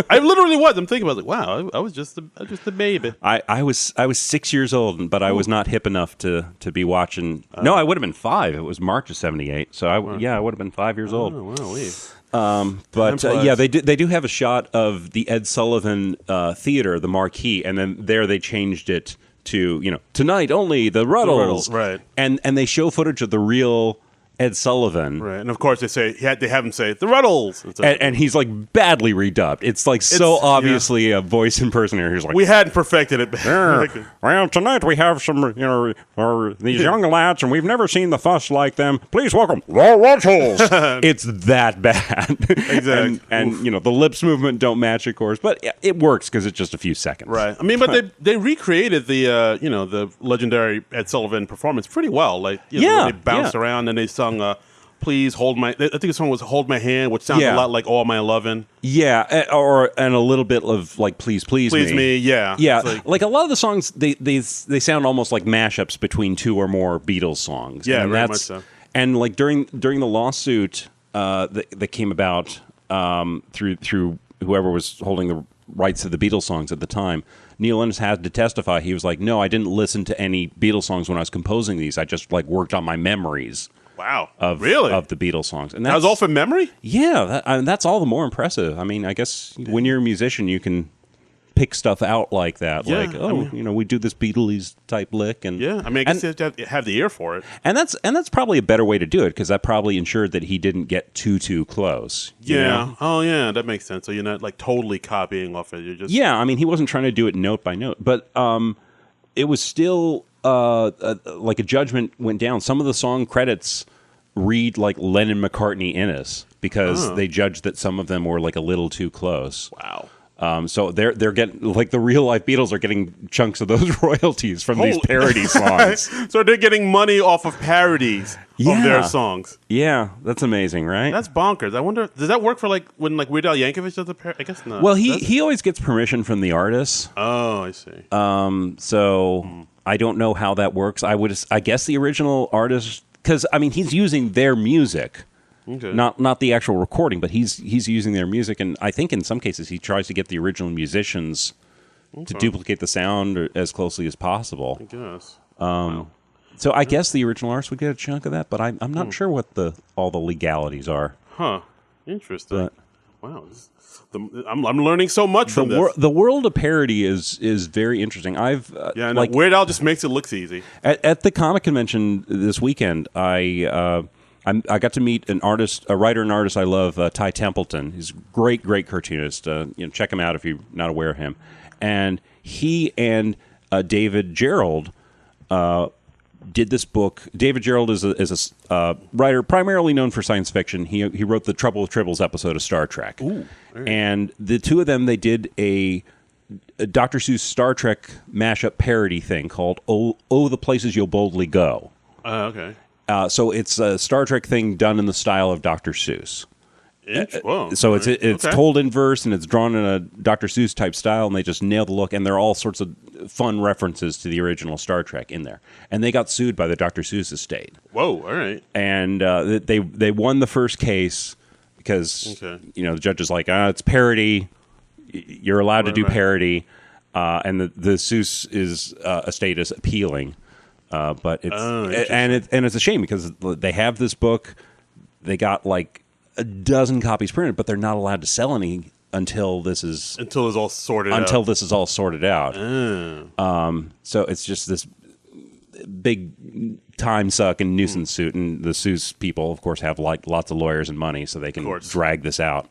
I literally was. I'm thinking about wow. I was just a baby. I was 6 years old, but I was not hip enough to be watching. No, I would have been 5. It was March of '78, so I would have been 5 years old. Oh, wow. They do have a shot of the Ed Sullivan Theater, the marquee, and then there they changed it to tonight only the Rutles, right? And they show footage of the real Ed Sullivan, right? And of course they have him say the Rutles, and he's like badly redubbed. It's like so obviously a voice impersonator. He's like, we hadn't perfected it. Well, tonight we have some these young lads, and we've never seen the fuss like them. Please welcome the Rutles. It's that bad, exactly. and the lips movement don't match, of course, but it works because it's just a few seconds, right? I mean, but they recreated the legendary Ed Sullivan performance pretty well. Like when they bounced around and they sung. Please hold my. I think the song was "Hold My Hand," which sounds a lot like "All My Lovin'." Yeah, and a little bit of like "Please, Please Me." Yeah. Like a lot of the songs, they sound almost like mashups between 2 or more Beatles songs. Yeah, and very much so. And like during the lawsuit that came about through whoever was holding the rights to the Beatles songs at the time, Neil Innes had to testify. He was like, "No, I didn't listen to any Beatles songs when I was composing these. I just like worked on my memories." Wow! Of the Beatles songs, and that was all from memory. Yeah, that's all the more impressive. I mean, I guess when you're a musician, you can pick stuff out like that. Yeah, like, we do this Beatles type lick, and I mean, I guess you have to have the ear for it. And that's probably a better way to do it because that probably ensured that he didn't get too close. Yeah. Oh, yeah, that makes sense. So you're not like totally copying off it. You're just I mean, he wasn't trying to do it note by note, but it was still like a judgment went down. Some of the song credits read like Lennon-McCartney Innes because they judged that some of them were like a little too close. Wow. So they're getting like the real life Beatles are getting chunks of those royalties from these parody songs. So they're getting money off of parodies of their songs. Yeah, that's amazing, right? That's bonkers. I wonder, does that work for like when like Weird Al Yankovic does a parody? I guess not. Well, he always gets permission from the artists. Oh, I see. I don't know how that works. I guess the original artist, because I mean he's using their music. Okay. Not the actual recording, but he's using their music, and I think in some cases he tries to get the original musicians to duplicate the sound as closely as possible. I guess. So I guess the original artist would get a chunk of that, but I'm not sure what all the legalities are. Huh. Interesting. Wow. I'm learning so much from this. The world of parody is very interesting. Weird Al just makes it look easy. At the comic convention this weekend, I got to meet a writer and artist I love, Ty Templeton. He's a great cartoonist. Check him out if you're not aware of him. And he and David Gerrold did this book. David Gerrold is a writer primarily known for science fiction. He wrote the Trouble with Tribbles episode of Star Trek. Ooh, and the two of them, they did a Dr. Seuss Star Trek mashup parody thing called "Oh, the Places You'll Boldly Go." Okay. So it's a Star Trek thing done in the style of Dr. Seuss. So it's told in verse and it's drawn in a Dr. Seuss type style, and they just nail the look. And there are all sorts of fun references to the original Star Trek in there. And they got sued by the Dr. Seuss estate. Whoa! All right. And they won the first case because the judge is like, it's parody. You're allowed to do parody, and the Seuss estate is appealing. But it's and it's a shame because they have this book. They got like a dozen copies printed, but they're not allowed to sell any until this is all sorted out. Until this is all sorted out. So it's just this big time suck and nuisance suit, and the Seuss people, of course, have like lots of lawyers and money, so they can drag this out.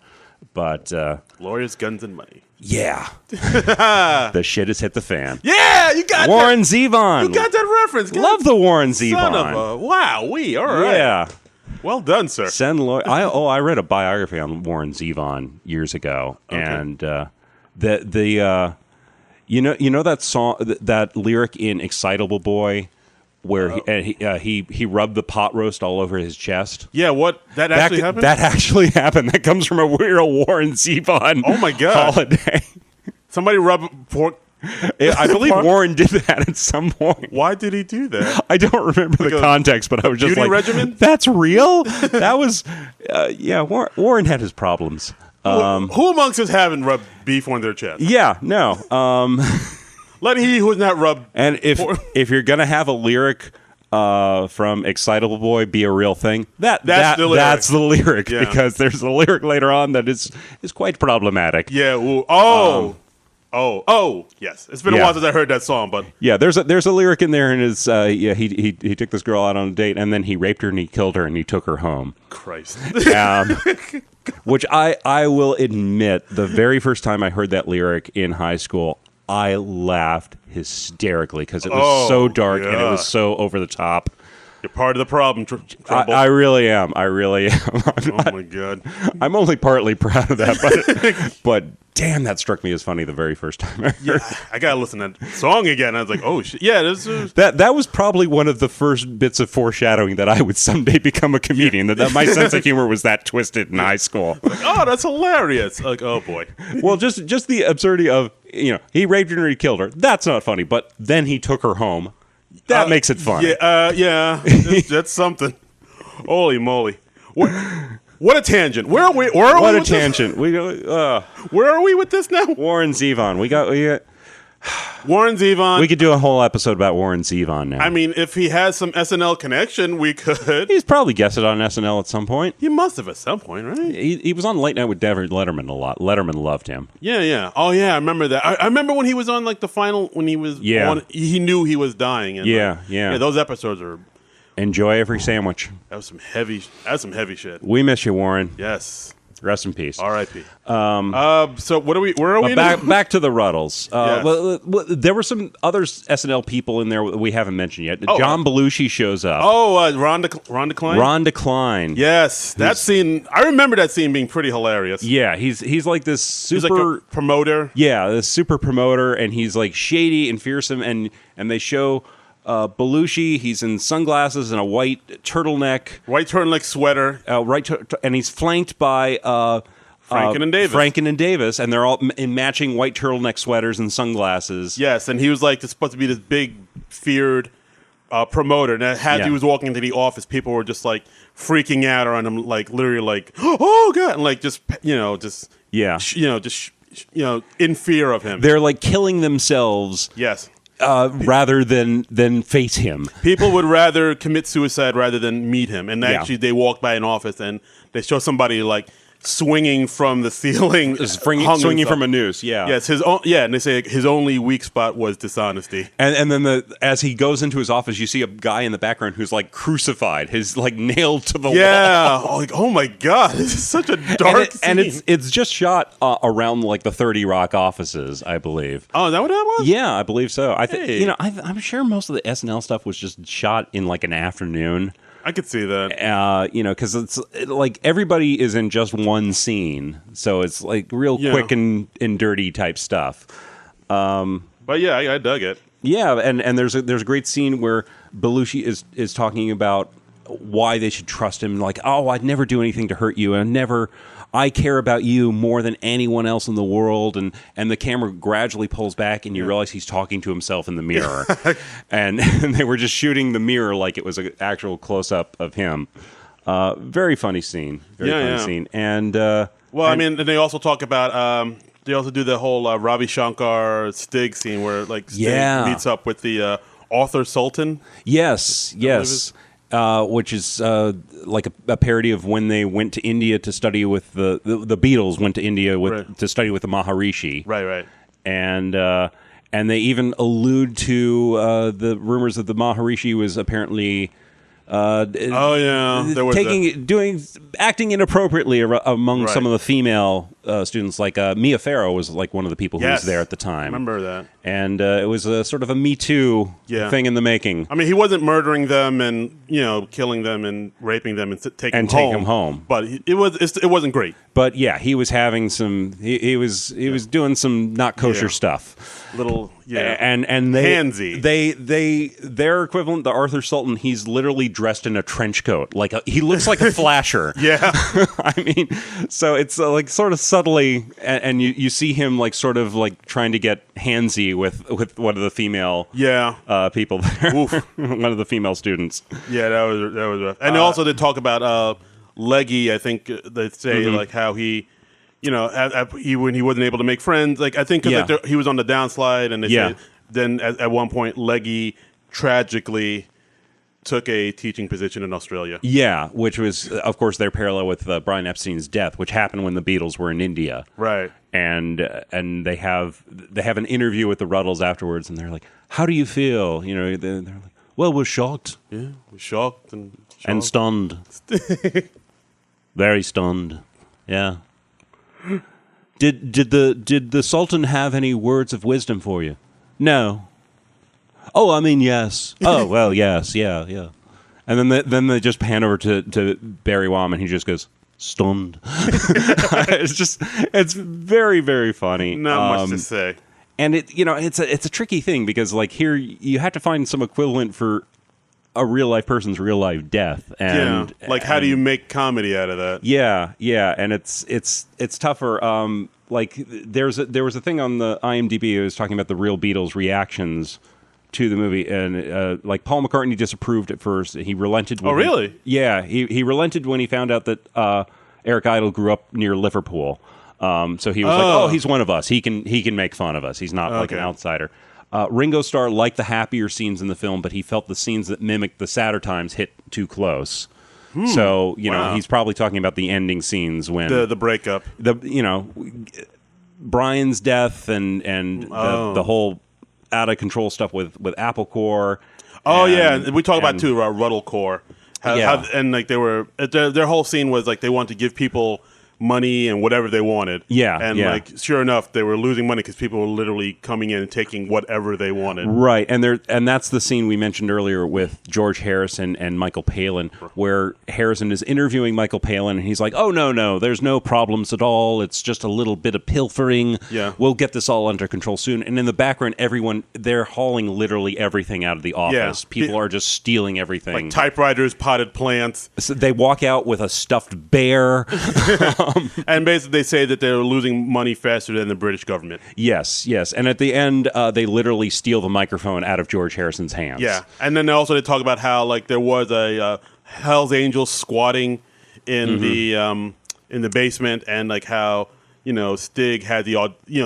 But lawyers, guns, and money. Yeah, the shit has hit the fan. Yeah, you got Warren Zevon. You got that reference. Love the Warren Zevon. Son of a wow, all right. Yeah. Well done, sir. I read a biography on Warren Zevon years ago, and you know that song, that lyric in "Excitable Boy," where he rubbed the pot roast all over his chest. Yeah, what that actually happened? That actually happened. That comes from a real Warren Zevon. Oh my God! Holiday. Somebody rubbed pork. I believe Warren did that at some point. Why did he do that? I don't remember the context, but I was just beauty like, regimen? That's real? That was, Warren had his problems. Who amongst us haven't rubbed beef on their chest? Yeah, no. Let he who has not rubbed. And if you're going to have a lyric from Excitable Boy be a real thing, that's the lyric, yeah. Because there's a lyric later on that is quite problematic. Yeah. Yes. It's been a while since I heard that song, but yeah, there's a lyric in there, and it's he took this girl out on a date, and then he raped her and he killed her and he took her home. Christ. Which I will admit, the very first time I heard that lyric in high school, I laughed hysterically because it was so dark and it was so over the top. You're part of the problem, Trumbull. I really am. Oh my God. I'm only partly proud of that, but damn, that struck me as funny the very first time I heard it. I gotta listen to that song again. I was like, oh shit. Yeah, that was probably one of the first bits of foreshadowing that I would someday become a comedian. That my sense of humor was that twisted in high school. Oh, that's hilarious. Like, oh boy. Well, just the absurdity of, he raped her and he killed her. That's not funny, but then he took her home. That makes it fun. Yeah, that's something. Holy moly! What a tangent! Where are we? What a tangent! Where are we with this now? Warren Zevon. We got Warren Zevon. We could do a whole episode about Warren Zevon now. I mean, if he has some SNL connection, we could. He's probably guested on SNL at some point. He must have at some point, right? He was on Late Night with David Letterman a lot. Letterman loved him. Yeah. Oh, yeah, I remember that. I remember when he was on, like, the final, when he was on, he knew he was dying. And, yeah. Those episodes are... Enjoy every sandwich. That was some heavy shit. We miss you, Warren. Yes. Rest in peace. R.I.P. So where are we back to the Rutles. Yes. There were some other SNL people in there that we haven't mentioned yet. John Belushi shows up. Rhonda Klein? Rhonda Klein. Yes. That scene, I remember that scene being pretty hilarious. Yeah, he's like this super... He's like a promoter. Yeah, this super promoter, and he's like shady and fearsome, and they show... Belushi, he's in sunglasses and a white turtleneck sweater, and he's flanked by Franken and Davis, and they're all in matching white turtleneck sweaters and sunglasses. Yes, and he was like supposed to be this big, feared promoter. And as he was walking into the office, people were just like freaking out on him, like literally, like, oh God, and like just in fear of him. They're like killing themselves. Yes. Rather than face him. People would rather commit suicide rather than meet him. And actually, they walk by an office and they show somebody like swinging from the ceiling, swinging from a noose. Yeah. Yes, and they say his only weak spot was dishonesty. And then as he goes into his office, you see a guy in the background who's like crucified, his like nailed to the wall. Yeah. Oh my God, this is such a dark scene. And it's just shot around like the 30 Rock offices, I believe. Oh, is that what that was? Yeah, I believe so. I think I'm sure most of the SNL stuff was just shot in like an afternoon. I could see that. Because it's like everybody is in just one scene, so it's like real quick and dirty type stuff. But yeah, I dug it. Yeah, and there's a great scene where Belushi is talking about why they should trust him. Like, I'd never do anything to hurt you, and I care about you more than anyone else in the world. And the camera gradually pulls back, and you realize he's talking to himself in the mirror. and they were just shooting the mirror like it was an actual close-up of him. Very funny scene. Very funny scene. And I mean, they also talk about... they also do the whole Ravi Shankar Stig scene where like Stig meets up with the Arthur Sultan. Yes. Which is like a parody of when they went to India to study with the Beatles went to India to study with the Maharishi. Right. And they even allude to the rumors that the Maharishi was apparently there was acting inappropriately among Right. some of the female students. Like Mia Farrow was like one of the people who was Yes. there at the time. I remember that. And it was a sort of a Me Too thing in the making. I mean, he wasn't murdering them and killing them and raping them and taking them home. But it wasn't great. But yeah, he was having some. He was doing some not kosher stuff. Little and they handsy. Their equivalent, the Arthur Sultan. He's literally dressed in a trench coat. He looks like a flasher. Yeah. I mean, so it's like sort of subtly, and you see him like sort of like trying to get handsy with one of the female people there. One of the female students. Yeah, that was rough. And also they talk about Leggy. I think they say like how he. When he wasn't able to make friends, like I think 'cause he was on the downslide, and they say then at one point Leggy tragically took a teaching position in Australia. Yeah, which was of course their parallel with Brian Epstein's death, which happened when the Beatles were in India. Right. And they have an interview with the Rutles afterwards, and they're like, "How do you feel?" They're like, "Well, we're shocked." Yeah, we're shocked and stunned. Very stunned. Yeah. Did the Sultan have any words of wisdom for you? No. Oh, I mean, yes. Oh, well, yes, yeah. And then they just pan over to Barry Wom, and he just goes, stunned. It's very, very funny. Not much to say. And it's a tricky thing because like here you have to find some equivalent for a real life person's real life death, and how do you make comedy out of that? Yeah, and it's tougher. Like there was a thing on the IMDb. It was talking about the real Beatles reactions to the movie, and like Paul McCartney disapproved at first. He relented. Oh, really? He relented when he found out that Eric Idle grew up near Liverpool. So he was like, "Oh, he's one of us. He can make fun of us. He's not like an outsider." Ringo Starr liked the happier scenes in the film, but he felt the scenes that mimicked the sadder times hit too close. So he's probably talking about the ending scenes when the breakup, Brian's death and the whole out of control stuff with Apple Core. And we talk about too Ruttle Core. And like they were their whole scene was like they wanted to give people money and whatever they wanted. Like sure enough, they were losing money because people were literally coming in and taking whatever they wanted. Right, and that's the scene we mentioned earlier with George Harrison and Michael Palin, where Harrison is interviewing Michael Palin, and he's like, "Oh no, there's no problems at all. It's just a little bit of pilfering. Yeah, we'll get this all under control soon." And in the background, they're hauling literally everything out of the office. People are just stealing everything, like typewriters, potted plants. So they walk out with a stuffed bear. And basically they say that they're losing money faster than the British government. Yes. And at the end, they literally steal the microphone out of George Harrison's hands. Yeah. And then also they talk about how like there was a Hell's squatting in the basement, and like how Stig had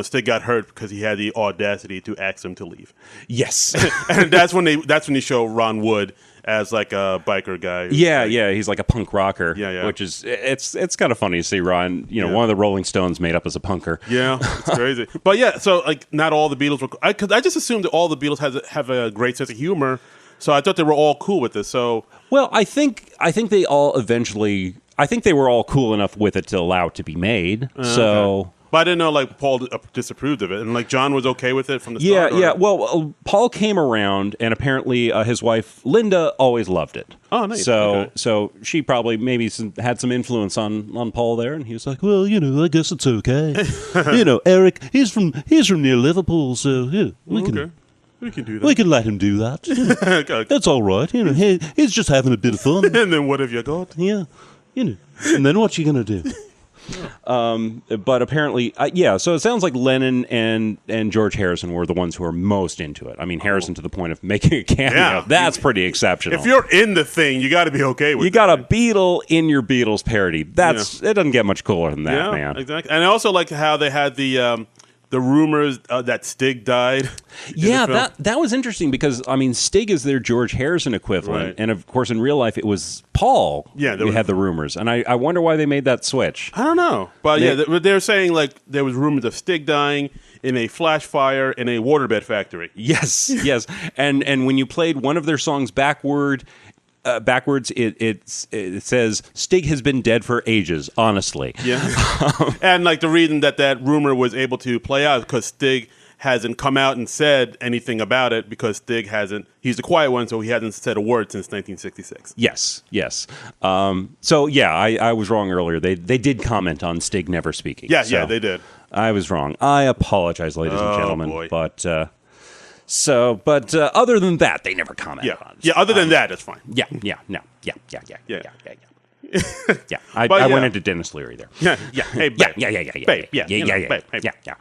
Stig got hurt because he had the audacity to ask him to leave. Yes. And that's when they show Ron Wood as like a biker guy. Yeah, he's like a punk rocker. Yeah. Which is it's kind of funny to see Ron, one of the Rolling Stones made up as a punker. Yeah, it's crazy. But yeah, so like not all the Beatles were, because I just assumed that all the Beatles have a great sense of humor. So I thought they were all cool with this. So well, I think they all eventually. I think they were all cool enough with it to allow it to be made. Okay. But I didn't know like Paul disapproved of it, and like John was okay with it from the start. Yeah. Well, Paul came around, and apparently his wife Linda always loved it. Oh, nice. So she probably maybe had some influence on Paul there, and he was like, "Well, I guess it's okay." Eric, he's from near Liverpool, so we can. We can do that. We can let him do that. That's all right. He's just having a bit of fun. And then what have you got? Yeah. And then what you gonna do? But apparently, so it sounds like Lennon and George Harrison were the ones who are most into it. I mean, Harrison to the point of making a cameo. Yeah. That's pretty exceptional. If you're in the thing, you got to be okay with it. You got a Beatle in your Beatles parody. It doesn't get much cooler than that, man. Exactly. And I also like how they had the the rumors that Stig died. Yeah, that was interesting because I mean Stig is their George Harrison equivalent, Right. and of course in real life it was Paul. Yeah, who had the rumors, and I wonder why they made that switch. I don't know, but they're saying like there was rumors of Stig dying in a flash fire in a waterbed factory. Yes, yes, and when you played one of their songs backwards, it says Stig has been dead for ages. Honestly, Yeah, and like the reason that rumor was able to play out is because Stig hasn't come out and said anything about it because Stig hasn't. He's the quiet one, so he hasn't said a word since 1966. Yes. So yeah, I was wrong earlier. They did comment on Stig never speaking. Yeah, so they did. I was wrong. I apologize, ladies and gentlemen. Boy. But other than that, they never commented on it. Yeah. Other than that, it's fine. Yeah. I But, went yeah. into Dennis Leary there. Yeah. Hey, babe. Yeah. Babe, yeah. you know, babe. Yeah.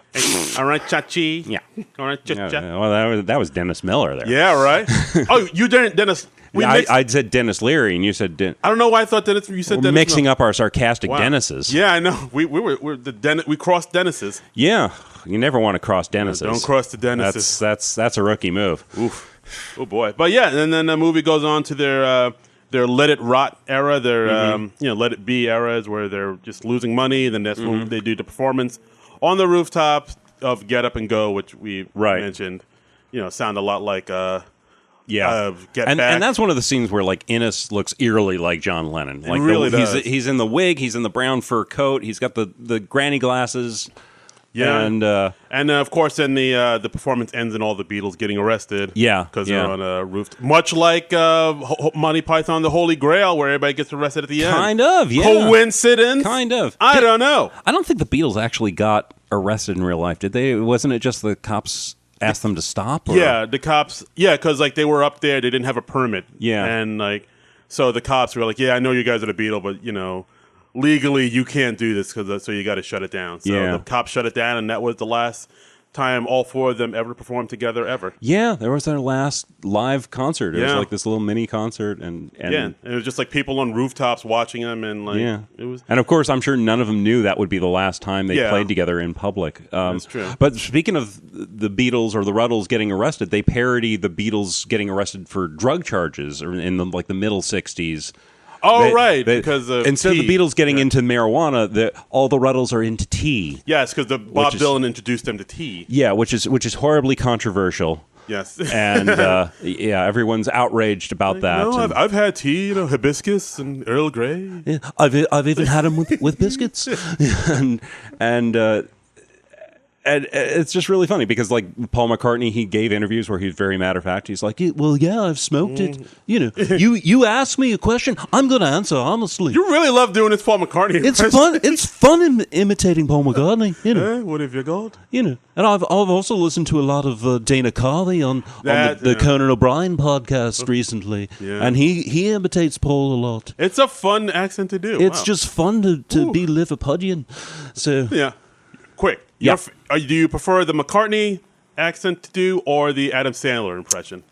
All right, chachi. Yeah. All right, cha. Well, that was Dennis Miller there. Yeah, right. Oh, you didn't, Dennis. I said Dennis Leary, and you said I don't know why I thought Dennis. You said we're Dennis. mixing up our sarcastic Wow. Dennises. Yeah, I know. We're the Dennis. We crossed Dennises. Yeah. You never want to cross Dennises. Don't cross the Dennises. That's a rookie move. Oof. Oh boy. But yeah, and then the movie goes on to their Let It Rot era, their Let It Be eras where they're just losing money. Then that's when they do the performance on the rooftop of Get Up and Go, which we mentioned. Sound a lot like Get and Back. and that's one of the scenes where like Innes looks eerily like John Lennon. Like really does. He's in the wig, he's in the brown fur coat, he's got the granny glasses. Yeah, and of course, then the performance ends in all the Beatles getting arrested. Yeah, because they're on a roof, much like Monty Python, The Holy Grail, where everybody gets arrested at the end. Kind of, yeah. Coincidence? Kind of. I don't know. I don't think the Beatles actually got arrested in real life, did they? Wasn't it just the cops asked them to stop? Or? Yeah, the cops. Yeah, because like they were up there, they didn't have a permit. Yeah, and like so the cops were like, "Yeah, I know you guys are the Beatles, but legally you can't do this so you got to shut it down." So the cops shut it down, and that was the last time all four of them ever performed together ever. Yeah, there was their last live concert. It was Yeah. like this little mini concert, and it was just like people on rooftops watching them, and like it was. And of course, I'm sure none of them knew that would be the last time they Yeah. played together in public. That's true. But speaking of the Beatles or the Rutles getting arrested, they parody the Beatles getting arrested for drug charges or in the middle '60s. Oh, right, because of instead tea. of the Beatles getting into marijuana, all the Rutles are into tea. Yes, because Bob Dylan introduced them to tea. Yeah, which is horribly controversial. Yes, and everyone's outraged about that. No, I've had tea, hibiscus and Earl Grey. Yeah, I've even had them with biscuits. And it's just really funny because, like, Paul McCartney, he gave interviews where he was very matter of fact. He's like, Well, yeah, I've smoked it. You ask me a question, I'm going to answer honestly. You really love doing this Paul McCartney. It's fun. It's fun imitating Paul McCartney. What have you got? And I've also listened to a lot of Dana Carvey on the Conan O'Brien podcast recently, and he imitates Paul a lot. It's a fun accent to do. It's just fun to be Liverpudlian. So yeah, quick. Yeah. Do you prefer the McCartney accent to do or the Adam Sandler impression?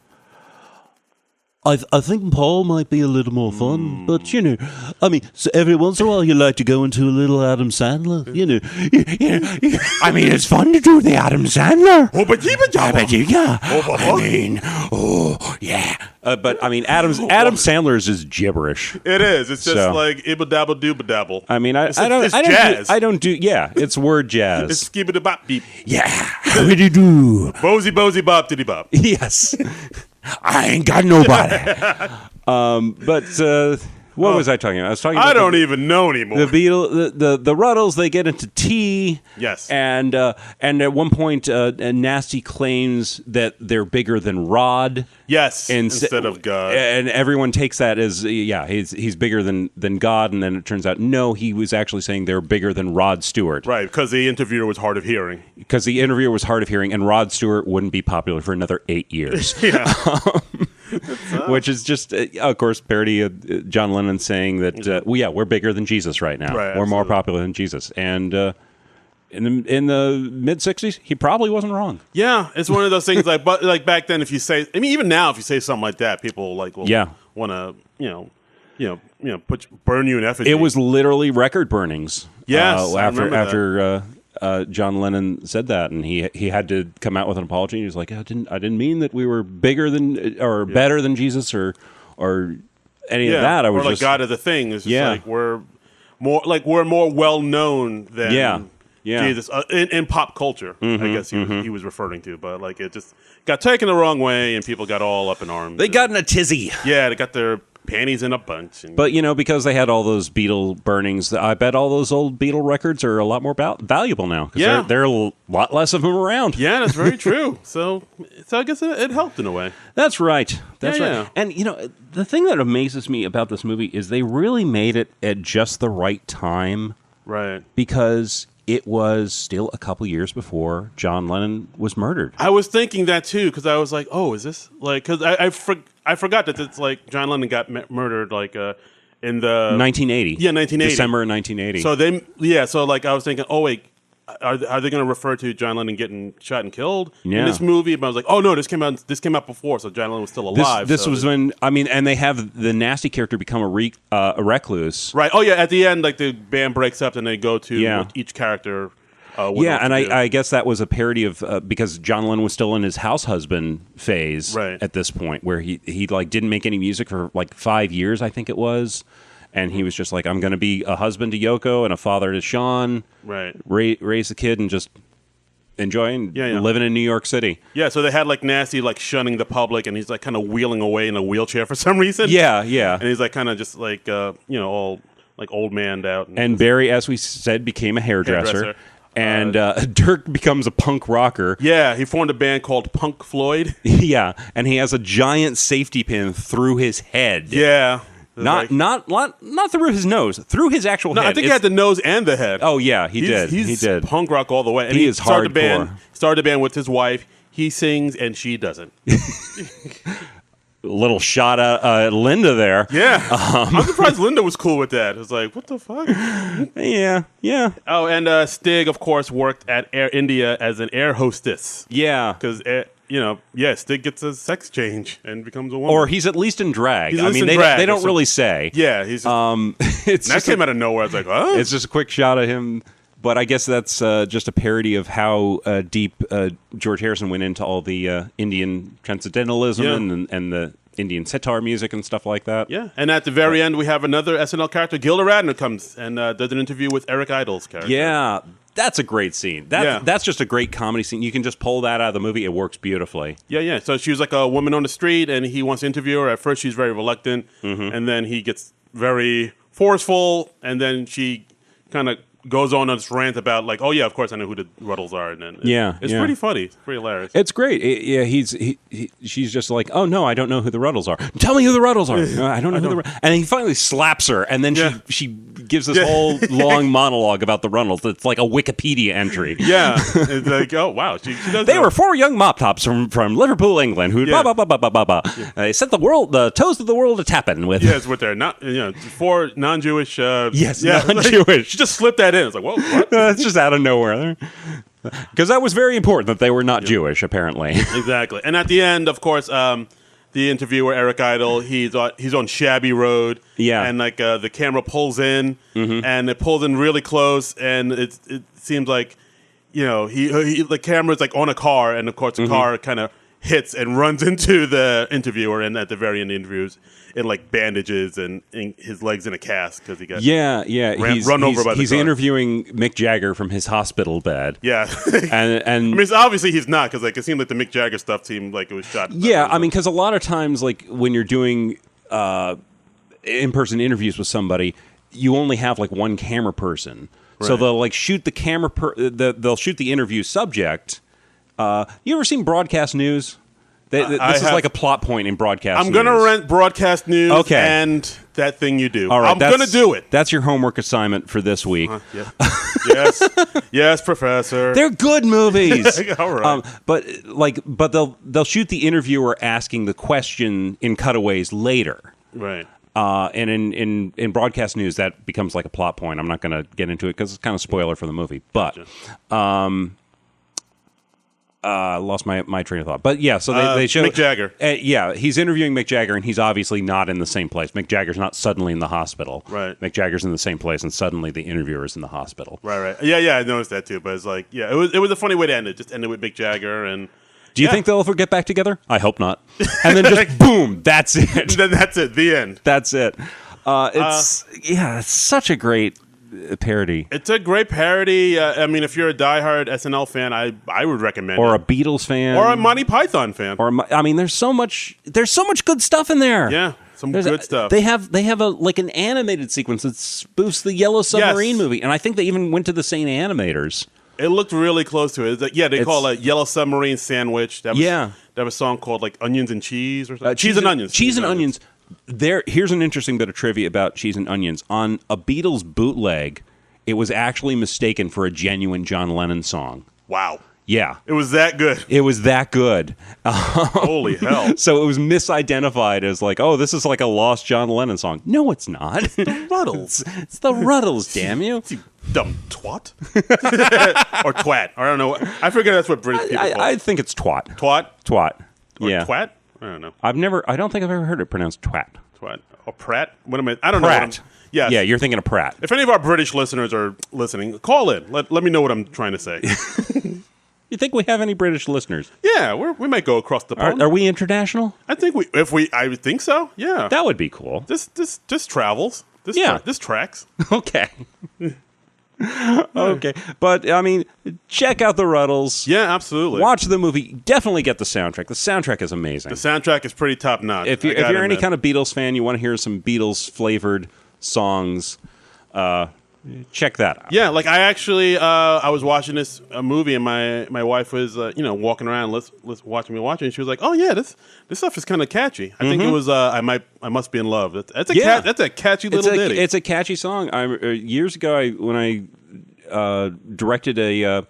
I think Paul might be a little more fun, but so every once in a while you like to go into a little Adam Sandler, I mean, it's fun to do the Adam Sandler. But I mean, Adam Sandler's is gibberish. It is. It's just like ibba dabble dooba dabble. I mean, it's jazz. I don't do. Yeah, it's word jazz. It's skibbity bop beep. Yeah, how do you do? Bosey bop diddy bop. Yes, I ain't got nobody. What was I talking about? I was talking about I don't even know anymore. The Beatles, the Rutles, they get into tea. Yes. And at one point, Nasty claims that they're bigger than Rod. Yes. Instead of God. And everyone takes that as he's bigger than God. And then it turns out no, he was actually saying they're bigger than Rod Stewart. Right, because the interviewer was hard of hearing. Because the interviewer was hard of hearing, and Rod Stewart wouldn't be popular for another 8 years. Yeah. Which is just, of course, parody of John Lennon saying that, we're bigger than Jesus right now. Right, we're more popular than Jesus. And in the mid-'60s, he probably wasn't wrong. Yeah, it's one of those things but like back then, if you say, I mean, even now, if you say something like that, people will want to, burn you in effigy. It was literally record burnings. Yes, after John Lennon said that, and he had to come out with an apology. He was like, I didn't mean that we were bigger than or better than Jesus or any of that. I was or like just God of the thing. It's just like we're more well known than Jesus in pop culture. I guess he was referring to, but like it just got taken the wrong way, and people got all up in arms. They got in a tizzy. Yeah, they got their panties in a bunch. But, because they had all those Beatle burnings, I bet all those old Beatle records are a lot more valuable now. Because there are a lot less of them around. Yeah, that's very true. So I guess it helped in a way. That's right. That's right. Yeah. And, the thing that amazes me about this movie is they really made it at just the right time. Right. Because it was still a couple years before John Lennon was murdered. I was thinking that too, because I was like, "Oh, is this like?" Because I forgot that it's like John Lennon got murdered like in the 1980. Yeah, 1980, December of 1980. So so like I was thinking, oh wait, are they going to refer to John Lennon getting shot and killed in this movie? But I was like, oh no, this came out before, so John Lennon was still alive. This was when and they have the nasty character become a recluse. Right. Oh yeah. At the end, like the band breaks up and they go to each character. And I guess that was a parody of because John Lennon was still in his house husband phase at this point, where he like didn't make any music for like 5 years, I think it was. And he was just like, I'm going to be a husband to Yoko and a father to Sean. Right. Raise the kid and just enjoying living in New York City. Yeah, so they had like nasty like shunning the public, and he's like kind of wheeling away in a wheelchair for some reason. Yeah. And he's like kind of just like all like old manned out. And Barry, as we said, became a hairdresser. And Dirk becomes a punk rocker. Yeah, he formed a band called Punk Floyd. Yeah, and he has a giant safety pin through his head. Yeah. Not through his nose, through his actual head. I think he had the nose and the head. Oh yeah, he did. He did punk rock all the way. And he is hardcore. Started a band with his wife. He sings and she doesn't. Little shot at Linda there. Yeah, I'm surprised Linda was cool with that. It was like, what the fuck? Yeah. Oh, and Stig, of course, worked at Air India as an air hostess. Yeah, because Stig gets a sex change and becomes a woman. Or he's at least in drag. They don't really say. Yeah, he's. That came out of nowhere. I was like, oh. It's just a quick shot of him. But I guess that's just a parody of how deep George Harrison went into all the Indian transcendentalism and the Indian sitar music and stuff like that. Yeah, and at the very end, we have another SNL character, Gilda Radner, comes and does an interview with Eric Idle's character. Yeah, that's a great scene. That's just a great comedy scene. You can just pull that out of the movie. It works beautifully. Yeah. So she was like a woman on the street, and he wants to interview her. At first, she's very reluctant, and then he gets very forceful, and then she kind of goes on this rant about like, oh yeah, of course I know who the Rutles are, and then it's pretty funny, it's pretty hilarious. It's great. She's just like, oh no, I don't know who the Rutles are. Tell me who the Rutles are. No, I don't know who and he finally slaps her, and then she gives this whole long monologue about the Rutles. It's like a Wikipedia entry. Yeah, it's like, oh wow, she does. They were 4 young mop tops from Liverpool, England, who blah blah blah blah blah blah. They set the toes of the world a tapping with. Yes, with their 4 non-Jewish. Non-Jewish. She just slipped that in. It's like, whoa, what? It's just out of nowhere. Because that was very important that they were not Jewish, apparently. Exactly. And at the end, of course, the interviewer, Eric Idle, he's on Shabby Road. Yeah. And like the camera pulls in, and it pulls in really close, and it seems like, the camera's like on a car, and of course the car kind of hits and runs into the interviewer, and at the very end of the interviews, in like bandages and his legs in a cast because he got run over by the he's car. Interviewing Mick Jagger from his hospital bed. Yeah, and I mean, obviously he's not, because like it seemed like the Mick Jagger stuff seemed like it was shot. Yeah, I mean, because a lot of times, like when you're doing in-person interviews with somebody, you only have like one camera person, so they'll like shoot the camera. They'll shoot the interview subject. You ever seen broadcast news? This is like a plot point in broadcast news. I'm going to rent broadcast news and that thing you do. All right, I'm going to do it. That's your homework assignment for this week. Yes, Professor. They're good movies. All right. But they'll shoot the interviewer asking the question in cutaways later. Right. And in broadcast news, that becomes like a plot point. I'm not going to get into it because it's kind of spoiler for the movie. But Lost my train of thought. But yeah, so they show Mick Jagger. Yeah, he's interviewing Mick Jagger, and he's obviously not in the same place. Mick Jagger's not suddenly in the hospital. Right. Mick Jagger's in the same place, and suddenly the interviewer's in the hospital. Right. Yeah, I noticed that too. But it's like, yeah, it was a funny way to end it. Just ended with Mick Jagger and. Do you think they'll ever get back together? I hope not. And then just boom, that's it. Then that's it. The end. That's it. It's such a great parody. It's a great parody. I mean, if you're a diehard SNL fan, I would recommend or it. a Beatles fan, or a Monty Python fan. I mean, there's so much good stuff in there. Yeah, good stuff. They have an animated sequence that spoofs the Yellow Submarine movie, and I think they even went to the same animators. It looked really close to it. They call it Yellow Submarine Sandwich. They have a song called like Onions and Cheese or something. Cheese and Onions. Cheese and Onions. Here's an interesting bit of trivia about Cheese and Onions. On a Beatles bootleg, it was actually mistaken for a genuine John Lennon song. Wow. Yeah. It was that good. It was that good. Holy hell. So it was misidentified as like, oh, this is like a lost John Lennon song. No, it's not. It's the Rutles. It's the Rutles, damn you. You dumb twat. Or twat. I don't know. I forget that's what British people call it. I think it's twat. Twat? Twat. Or yeah. twat? I don't know. I don't think I've ever heard it pronounced twat. Twat. Or Pratt? What am I don't Pratt. know. Yes. Yeah, you're thinking of Pratt. If any of our British listeners are listening, call in. Let me know what I'm trying to say. You think we have any British listeners? Yeah, we might go across the pond. Are we international? I think I would think so. Yeah. That would be cool. This travels. This tracks. Okay. Okay. But, I mean, check out the Rutles. Yeah, absolutely. Watch the movie. Definitely get the soundtrack. The soundtrack is amazing. The soundtrack is pretty top notch. If you're any kind of Beatles fan, you want to hear some Beatles-flavored songs, check that out. Yeah, like I actually, I was watching this movie, and my wife was, walking around, watching me watch it, and she was like, "Oh yeah, this stuff is kind of catchy." I think it was, I must be in love. That's a catchy little ditty. It's a catchy song. Years ago, when I directed a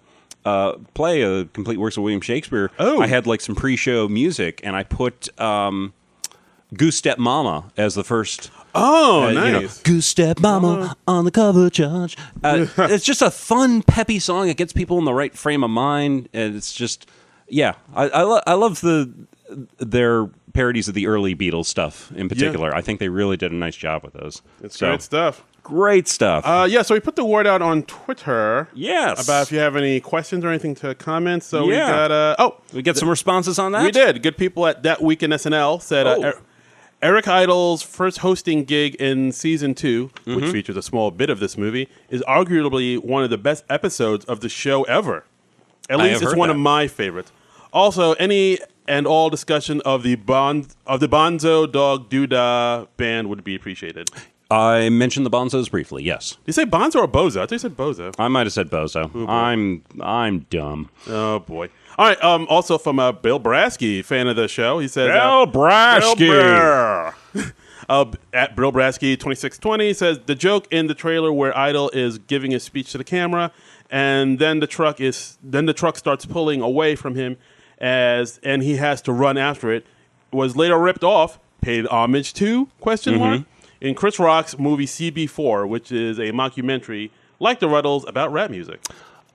play, a complete works of William Shakespeare, I had like some pre-show music, and I put "Goose Step Mama" as the first. Oh, nice. Goose Step Mama on the cover charge. It's just a fun, peppy song. It gets people in the right frame of mind. And it's just, yeah. I love their parodies of the early Beatles stuff in particular. Yeah. I think they really did a nice job with those. It's great stuff. Great stuff. So we put the word out on Twitter. Yes. About if you have any questions or anything to comment. So we got, we get some responses on that? We did. Good people at That Week in SNL said, Eric Idle's first hosting gig in season 2, which features a small bit of this movie, is arguably one of the best episodes of the show ever. At least it's one of my favorites. Also, any and all discussion of the Bonzo Dog Doodah band would be appreciated. I mentioned the Bonzos briefly. Yes. Did you say Bonzo or Bozo? I thought you said Bozo. I might have said Bozo. Oh, I'm dumb. Oh boy. All right. Also from Bill Brasky, fan of the show, he says Bill Brasky. At Bill Brasky 2620 says the joke in the trailer where Idol is giving his speech to the camera, and then the truck starts pulling away from him and he has to run after it, was later ripped off. Paid homage to ? In Chris Rock's movie CB4, which is a mockumentary like the Rutles about rap music.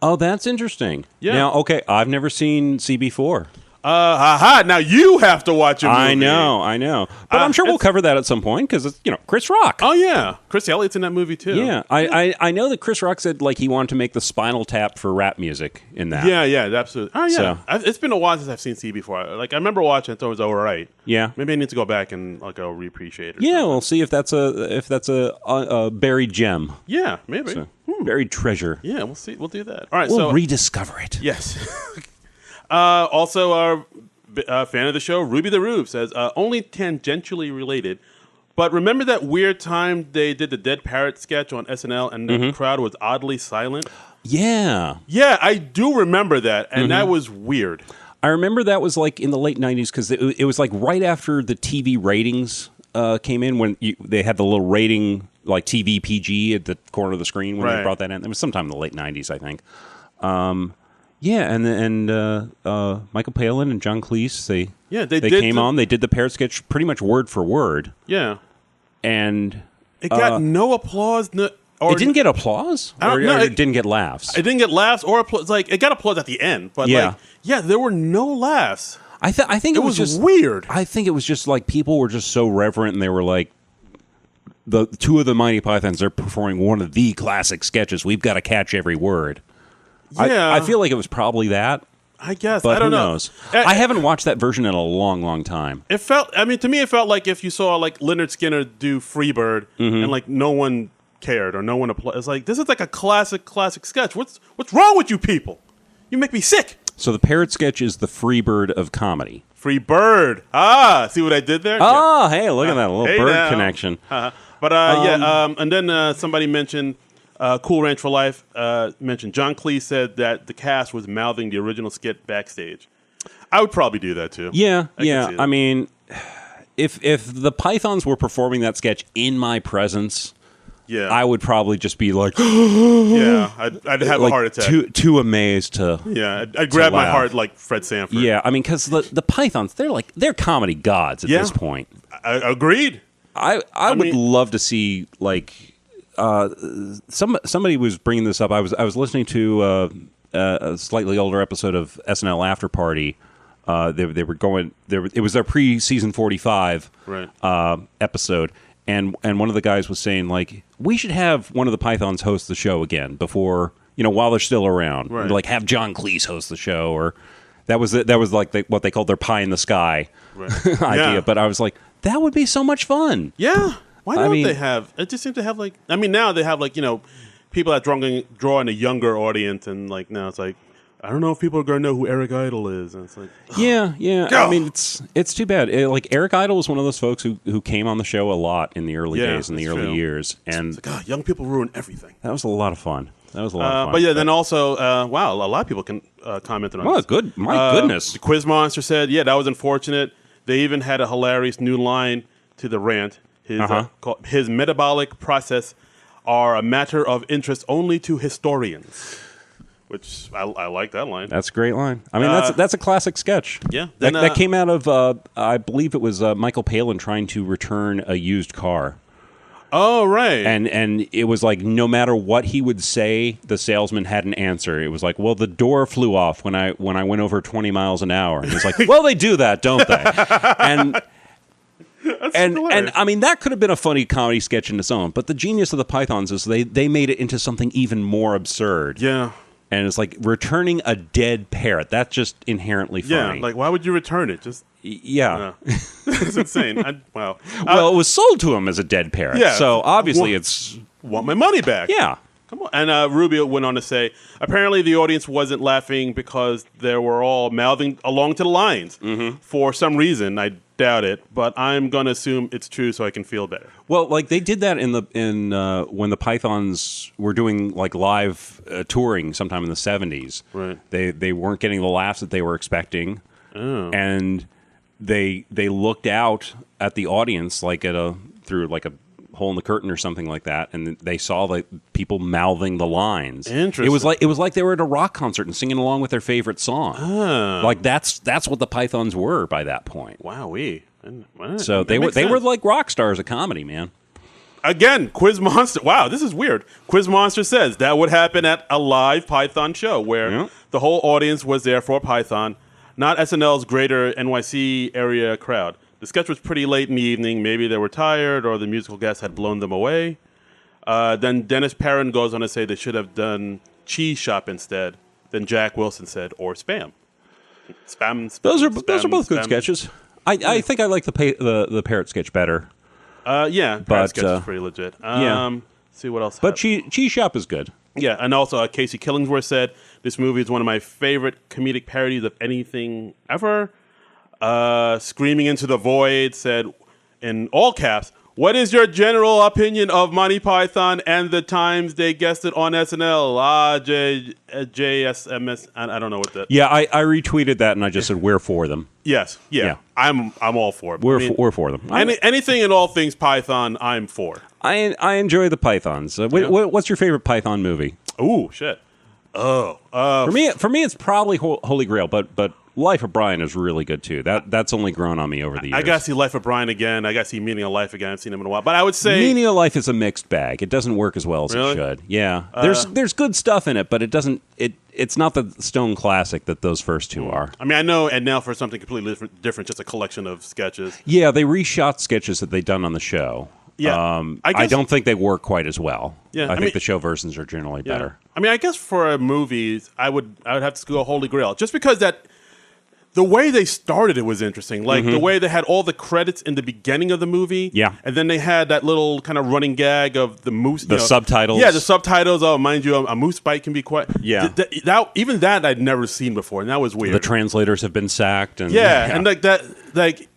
Oh, that's interesting. Yeah. Now, okay, I've never seen CB4. Now you have to watch a movie. I know. But I'm sure we'll cover that at some point because it's, Chris Rock. Oh, yeah. Chris Elliott's in that movie, too. Yeah. I know that Chris Rock said, he wanted to make the Spinal Tap for rap music in that. Yeah, absolutely. Oh, yeah. It's been a while since I've seen CB4. I remember watching it, so it was all right. Yeah. Maybe I need to go back and, go re-appreciate it. Yeah, we'll see if that's a buried gem. Yeah, maybe. So, buried treasure. Yeah, we'll see. We'll do that. All right, we'll rediscover it. Yes. Also, our fan of the show, Ruby the Rube, says, only tangentially related, but remember that weird time they did the Dead Parrot sketch on SNL and the crowd was oddly silent? Yeah. Yeah, I do remember that, and that was weird. I remember that was in the late 90s because it was right after the TV ratings came in when they had the little rating, TV PG at the corner of the screen when they brought that in. It was sometime in the late 90s, I think. Yeah, and Michael Palin and John Cleese, they came on. They did the Parrot sketch pretty much word for word. Yeah, and it got no applause. It didn't get applause? I don't know. It didn't get laughs? It didn't get laughs or applause. Like, it got applause at the end, but there were no laughs. I think it was just weird. I think it was just like people were just so reverent, and they were like, the two of the Mighty Pythons are performing one of the classic sketches. We've got to catch every word. Yeah. I feel like it was probably that. I guess. But I don't who know. knows? I haven't watched that version in a long, long time. To me, it felt like if you saw like Leonard Skinner do Freebird and like no one cared or no one applauded. It's like, this is like a classic sketch. What's wrong with you people? You make me sick. So the parrot sketch is the Freebird of comedy. Freebird. Ah, see what I did there? Oh, hey, look at that little bird now. Connection. But and then somebody mentioned Cool Ranch for Life. Mentioned John Cleese said that the cast was mouthing the original skit backstage. I would probably do that too. Yeah. I mean, if the Pythons were performing that sketch in my presence, I would probably just be like, I'd have a heart attack. Too amazed to. Yeah, I'd grab my heart like Fred Sanford. Yeah, I mean, because the Pythons, they're comedy gods at this point. Agreed. I would love to see like somebody was bringing this up. I was listening to a slightly older episode of SNL After Party. They were going. It was their pre-season 45 episode, and one of the guys was saying like, we should have one of the Pythons host the show again before, while they're still around. Right. Like have John Cleese host the show, or that was like what they called their pie in the sky idea. Yeah. But I was like, that would be so much fun. Yeah. Why don't they have? It just seems to have like. I mean, now they have like people that draw in a younger audience, and like now it's like, I don't know if people are going to know who Eric Idle is, and it's like, yeah. I mean, it's too bad. Like Eric Idle was one of those folks who came on the show a lot in the early days, in the early years, and it's like, young people ruin everything. That was a lot of fun. But yeah, then also, wow, a lot of people can commented on. Oh, good! My goodness. The Quiz Monster said, yeah, that was unfortunate. They even had a hilarious new line to the rant. His metabolic process are a matter of interest only to historians, which I like that line. That's a great line. I mean, that's a classic sketch. Yeah. That came out of, I believe it was Michael Palin trying to return a used car. Oh, right. And it was like no matter what he would say, the salesman had an answer. It was like, well, the door flew off when I went over 20 miles an hour. And he's like, well, they do that, don't they? And I mean, that could have been a funny comedy sketch in its own. But the genius of the Pythons is they made it into something even more absurd. Yeah. And it's like returning a dead parrot. That's just inherently funny. Yeah, like why would you return it? Just it's insane. Wow. Well, it was sold to him as a dead parrot. Yeah. So obviously it's want my money back. Yeah. Come on. And Rubio went on to say, apparently the audience wasn't laughing because they were all mouthing along to the lines for some reason. I doubt it, but I'm going to assume it's true so I can feel better. Well, like they did that in when the Pythons were doing like live touring sometime in the 70s. Right. They weren't getting the laughs that they were expecting. Oh. And they looked out at the audience like through like a hole in the curtain or something like that, and they saw like people mouthing the lines. Interesting. It was like they were at a rock concert and singing along with their favorite song. Oh. Like that's what the Pythons were by that point. Wowee. So they were like rock stars of comedy, man. Again, Quiz Monster. Wow, this is weird. Quiz Monster says that would happen at a live Python show where the whole audience was there for Python, not SNL's greater NYC area crowd. The sketch was pretty late in the evening. Maybe they were tired or the musical guests had blown them away. Then Dennis Perrin goes on to say they should have done Cheese Shop instead. Then Jack Wilson said, or Spam. Spam. Those are both good sketches. I think I like the parrot sketch better. Parrot sketch is pretty legit. Let's see what else. But Cheese Shop is good. Yeah, and also Casey Killingsworth said this movie is one of my favorite comedic parodies of anything ever. Screaming into the void said in all caps, what is your general opinion of Monty Python and the times they guested on SNL? JSMS. I don't know what that. Yeah, I retweeted that and I just said we're for them. Yes. Yeah. I'm all for it. We're for them. Anything and all things Python, I'm for. I enjoy the Pythons. What's your favorite Python movie? Ooh, shit. For me, it's probably Holy Grail, but Life of Brian is really good too. That's only grown on me over the years. I gotta see Life of Brian again. I gotta see Meaning of Life again. I haven't seen him in a while, but I would say Meaning of Life is a mixed bag. It doesn't work as well as Really? it should. Yeah, there's good stuff in it, but it doesn't. It's not the stone classic that those first two are. I mean, I know, and now for something completely different, just a collection of sketches. Yeah, they reshot sketches that they'd done on the show. Yeah, I don't think they work quite as well. Yeah, I think the show versions are generally better. I mean, I guess for a movie, I would have to go Holy Grail, just because the way they started it was interesting. Like the way they had all the credits in the beginning of the movie. Yeah. And then they had that little kind of running gag of the moose. The subtitles. Yeah, the subtitles. Oh, mind you, a moose bite can be quite. Yeah. Even that I'd never seen before, and that was weird. The translators have been sacked. And, and like that,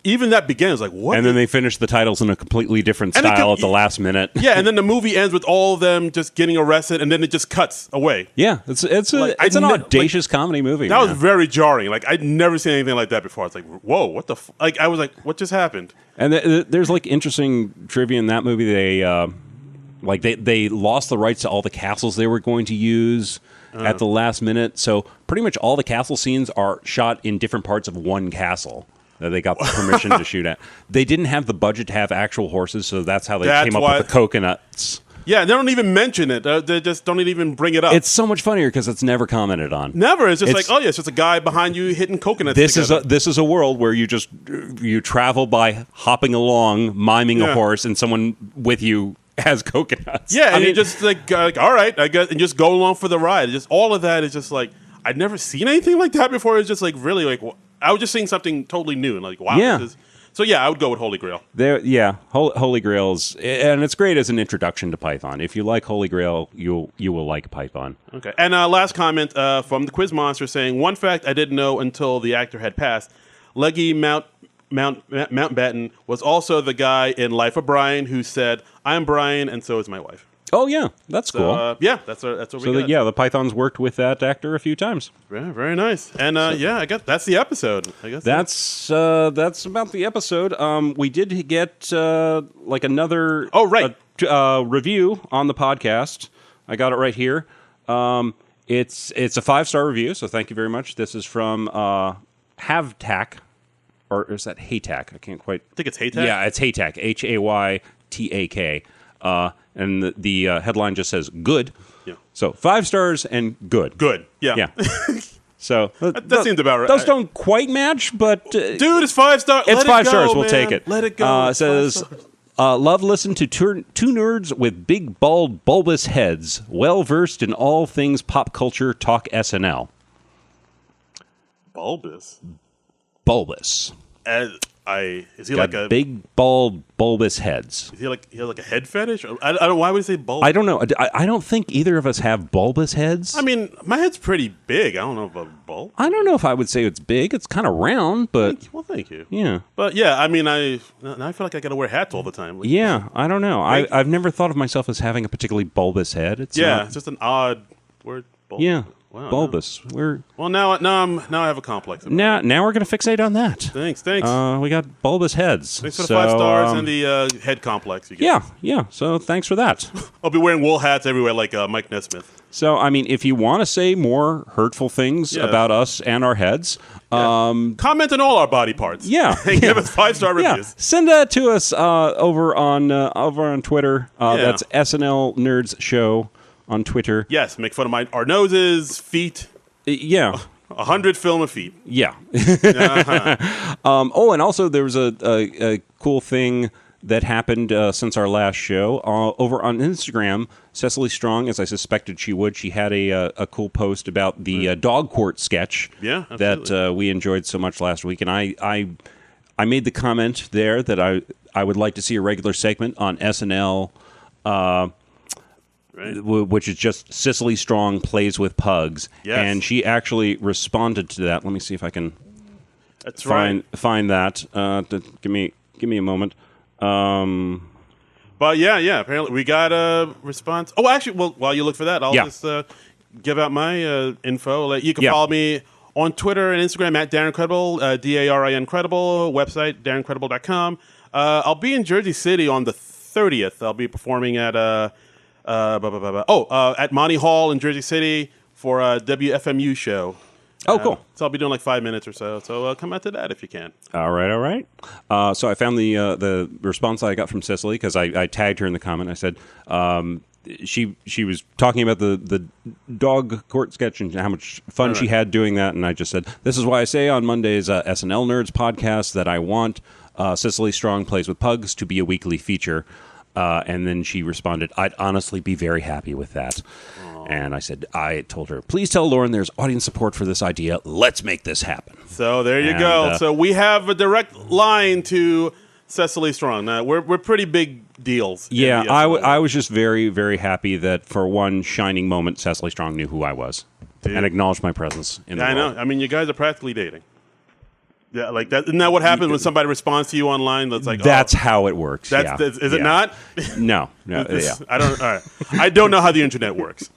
even that begins like what? And then they finish the titles in a completely different style at the last minute. Yeah, and then the movie ends with all of them just getting arrested, and then it just cuts away. Yeah, it's an audacious comedy movie. That was very jarring. Like I'd never seen anything like that before. It's like, whoa, what the? Like I was like, what just happened? And there's like interesting trivia in that movie. They lost the rights to all the castles they were going to use at the last minute. So pretty much all the castle scenes are shot in different parts of one castle that they got the permission to shoot at. They didn't have the budget to have actual horses, so that's how they came up with the coconuts. Yeah, they don't even mention it. They just don't even bring it up. It's so much funnier because it's never commented on. Never. It's just like, oh yeah, it's just a guy behind you hitting coconuts. This is a world where you travel by hopping along, miming a horse, and someone with you has coconuts. Yeah, and you just like all right, I guess, and just go along for the ride. Just all of that is just like I'd never seen anything like that before. It's just like really like I was just seeing something totally new and like wow. Yeah. So yeah, I would go with Holy Grail. Holy Grail's, and it's great as an introduction to Python. If you like Holy Grail, you will like Python. Okay. And last comment from the Quiz Monster saying, one fact I didn't know until the actor had passed: Leggy Mountbatten was also the guy in Life of Brian who said, "I'm Brian, and so is my wife." Oh yeah, that's cool. Yeah, that's what we got. The Pythons worked with that actor a few times. Very, very nice. And I guess that's the episode. I guess that's about the episode. We did get like another review on the podcast. I got it right here. It's a 5-star review, so thank you very much. This is from Havtak, or is that Haytak? I can't quite. I think it's Haytak. Yeah, it's Haytak. Haytak. And the headline just says "good." Yeah. So 5 stars and good. Good. Yeah. Yeah. So that seems about right. Those don't quite match, but dude, it's 5 stars. It's 5 stars. We'll take it. Let it go. It says, "Love listen to two nerds with big bald bulbous heads, well versed in all things pop culture. Talk SNL." Bulbous. Is he got like a big bald bulbous heads? Is he like a head fetish? I don't know. Why would he say bulbous? I don't know. I don't think either of us have bulbous heads. I mean, my head's pretty big. I don't know about bulb. I don't know if I would say it's big. It's kind of round, but thank you. Yeah, but yeah, I mean, I feel like I got to wear hats all the time. Like, yeah, I don't know. I've never thought of myself as having a particularly bulbous head. It's just an odd word. Bulbous. Yeah. Wow, bulbous. No. Now I have a complex. Now we're gonna fixate on that. Thanks. We got bulbous heads. Thanks for the 5 stars and the head complex. You get. Yeah. So thanks for that. I'll be wearing wool hats everywhere, like Mike Nesmith. So I mean, if you want to say more hurtful things about us and our heads, comment on all our body parts. Yeah, and give us 5-star reviews. Yeah. Send that to us over on Twitter. That's SNL Nerds Show. On Twitter. Yes, make fun of our noses, feet. Yeah. 100 film of feet. Yeah. And also there was a cool thing that happened since our last show. Over on Instagram, Cecily Strong, as I suspected she would, she had a cool post about the dog court sketch that we enjoyed so much last week. And I made the comment there that I would like to see a regular segment on SNL, which is just Cecily Strong plays with pugs. Yes. And she actually responded to that. Let me see if I can find that. Give me a moment. But yeah, apparently we got a response. Oh, actually, well, while you look for that, I'll just give out my info. You can follow me on Twitter and Instagram at Darren Credible, DARIN Credible, website, DarrenCredible.com. I'll be in Jersey City on the 30th. I'll be performing at at Monty Hall in Jersey City for a WFMU show. Oh, cool. So I'll be doing like 5 minutes or so. So come out to that if you can. All right. So I found the response I got from Cicely because I tagged her in the comment. I said she was talking about the dog court sketch and how much fun she had doing that, and I just said, this is why I say on Monday's SNL Nerds podcast that I want Cicely Strong Plays with Pugs to be a weekly feature. And then she responded, I'd honestly be very happy with that. And I told her, please tell Lauren there's audience support for this idea. Let's make this happen. So there you go. So we have a direct line to Cicely Strong. Now, we're pretty big deals. Yeah, I was just very, very happy that for one shining moment, Cicely Strong knew who I was and acknowledged my presence in the world. I know. I mean, you guys are practically dating. Yeah, like that. Isn't that what happens when somebody responds to you online? That's how it works. Is it not? No. I don't know how the internet works.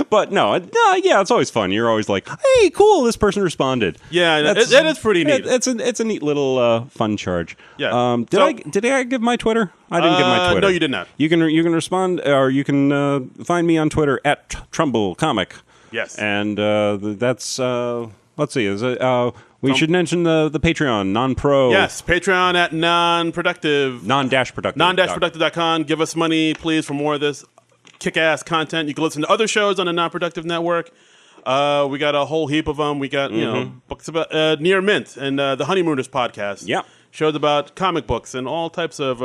But no, it's always fun. You're always like, hey, cool, this person responded. Yeah, that is pretty neat. It's a neat little fun charge. Yeah. Did I give my Twitter? I didn't give my Twitter. No, you did not. You can respond, or you can find me on Twitter at Trumbull Comic. Yes. And that's let's see. We should mention the Patreon, non-pro. Yes, Patreon at non-productive. Non-productive. Non-productive.com. Give us money, please, for more of this kick-ass content. You can listen to other shows on the Non-Productive Network. We got a whole heap of them. We got books about Near Mint and the Honeymooners podcast. Yeah. Shows about comic books and all types of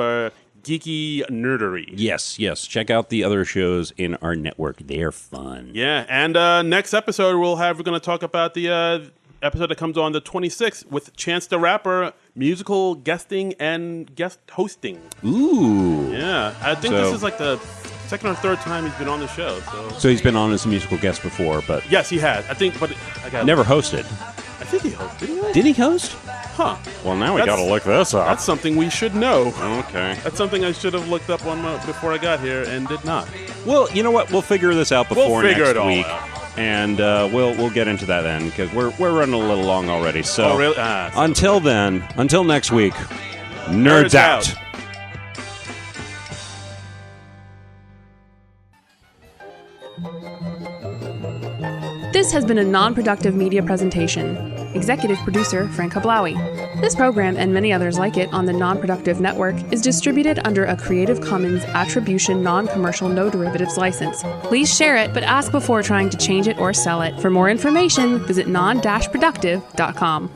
geeky nerdery. Yes. Check out the other shows in our network. They're fun. Yeah, and next episode we're going to talk about the episode that comes on the 26th with Chance the Rapper, musical guesting and guest hosting. Ooh. Yeah, I think this is like the second or third time he's been on the show. So he's been on as a musical guest before, but yes, he has. I think, but never hosted. I think he hosted. Did he host? Huh. Well, now we got to look this up. That's something we should know. Okay. That's something I should have looked up on before I got here and did not. Well, you know what? We'll figure this out before next week. Out. And we'll get into that then because we're running a little long already. So really? Until next week, nerds out. This has been a non-productive media presentation. Executive producer Frank Hablawi. This program and many others like it on the Non-Productive Network is distributed under a Creative Commons Attribution Non-Commercial No Derivatives license. Please share it, but ask before trying to change it or sell it. For more information, visit non-productive.com.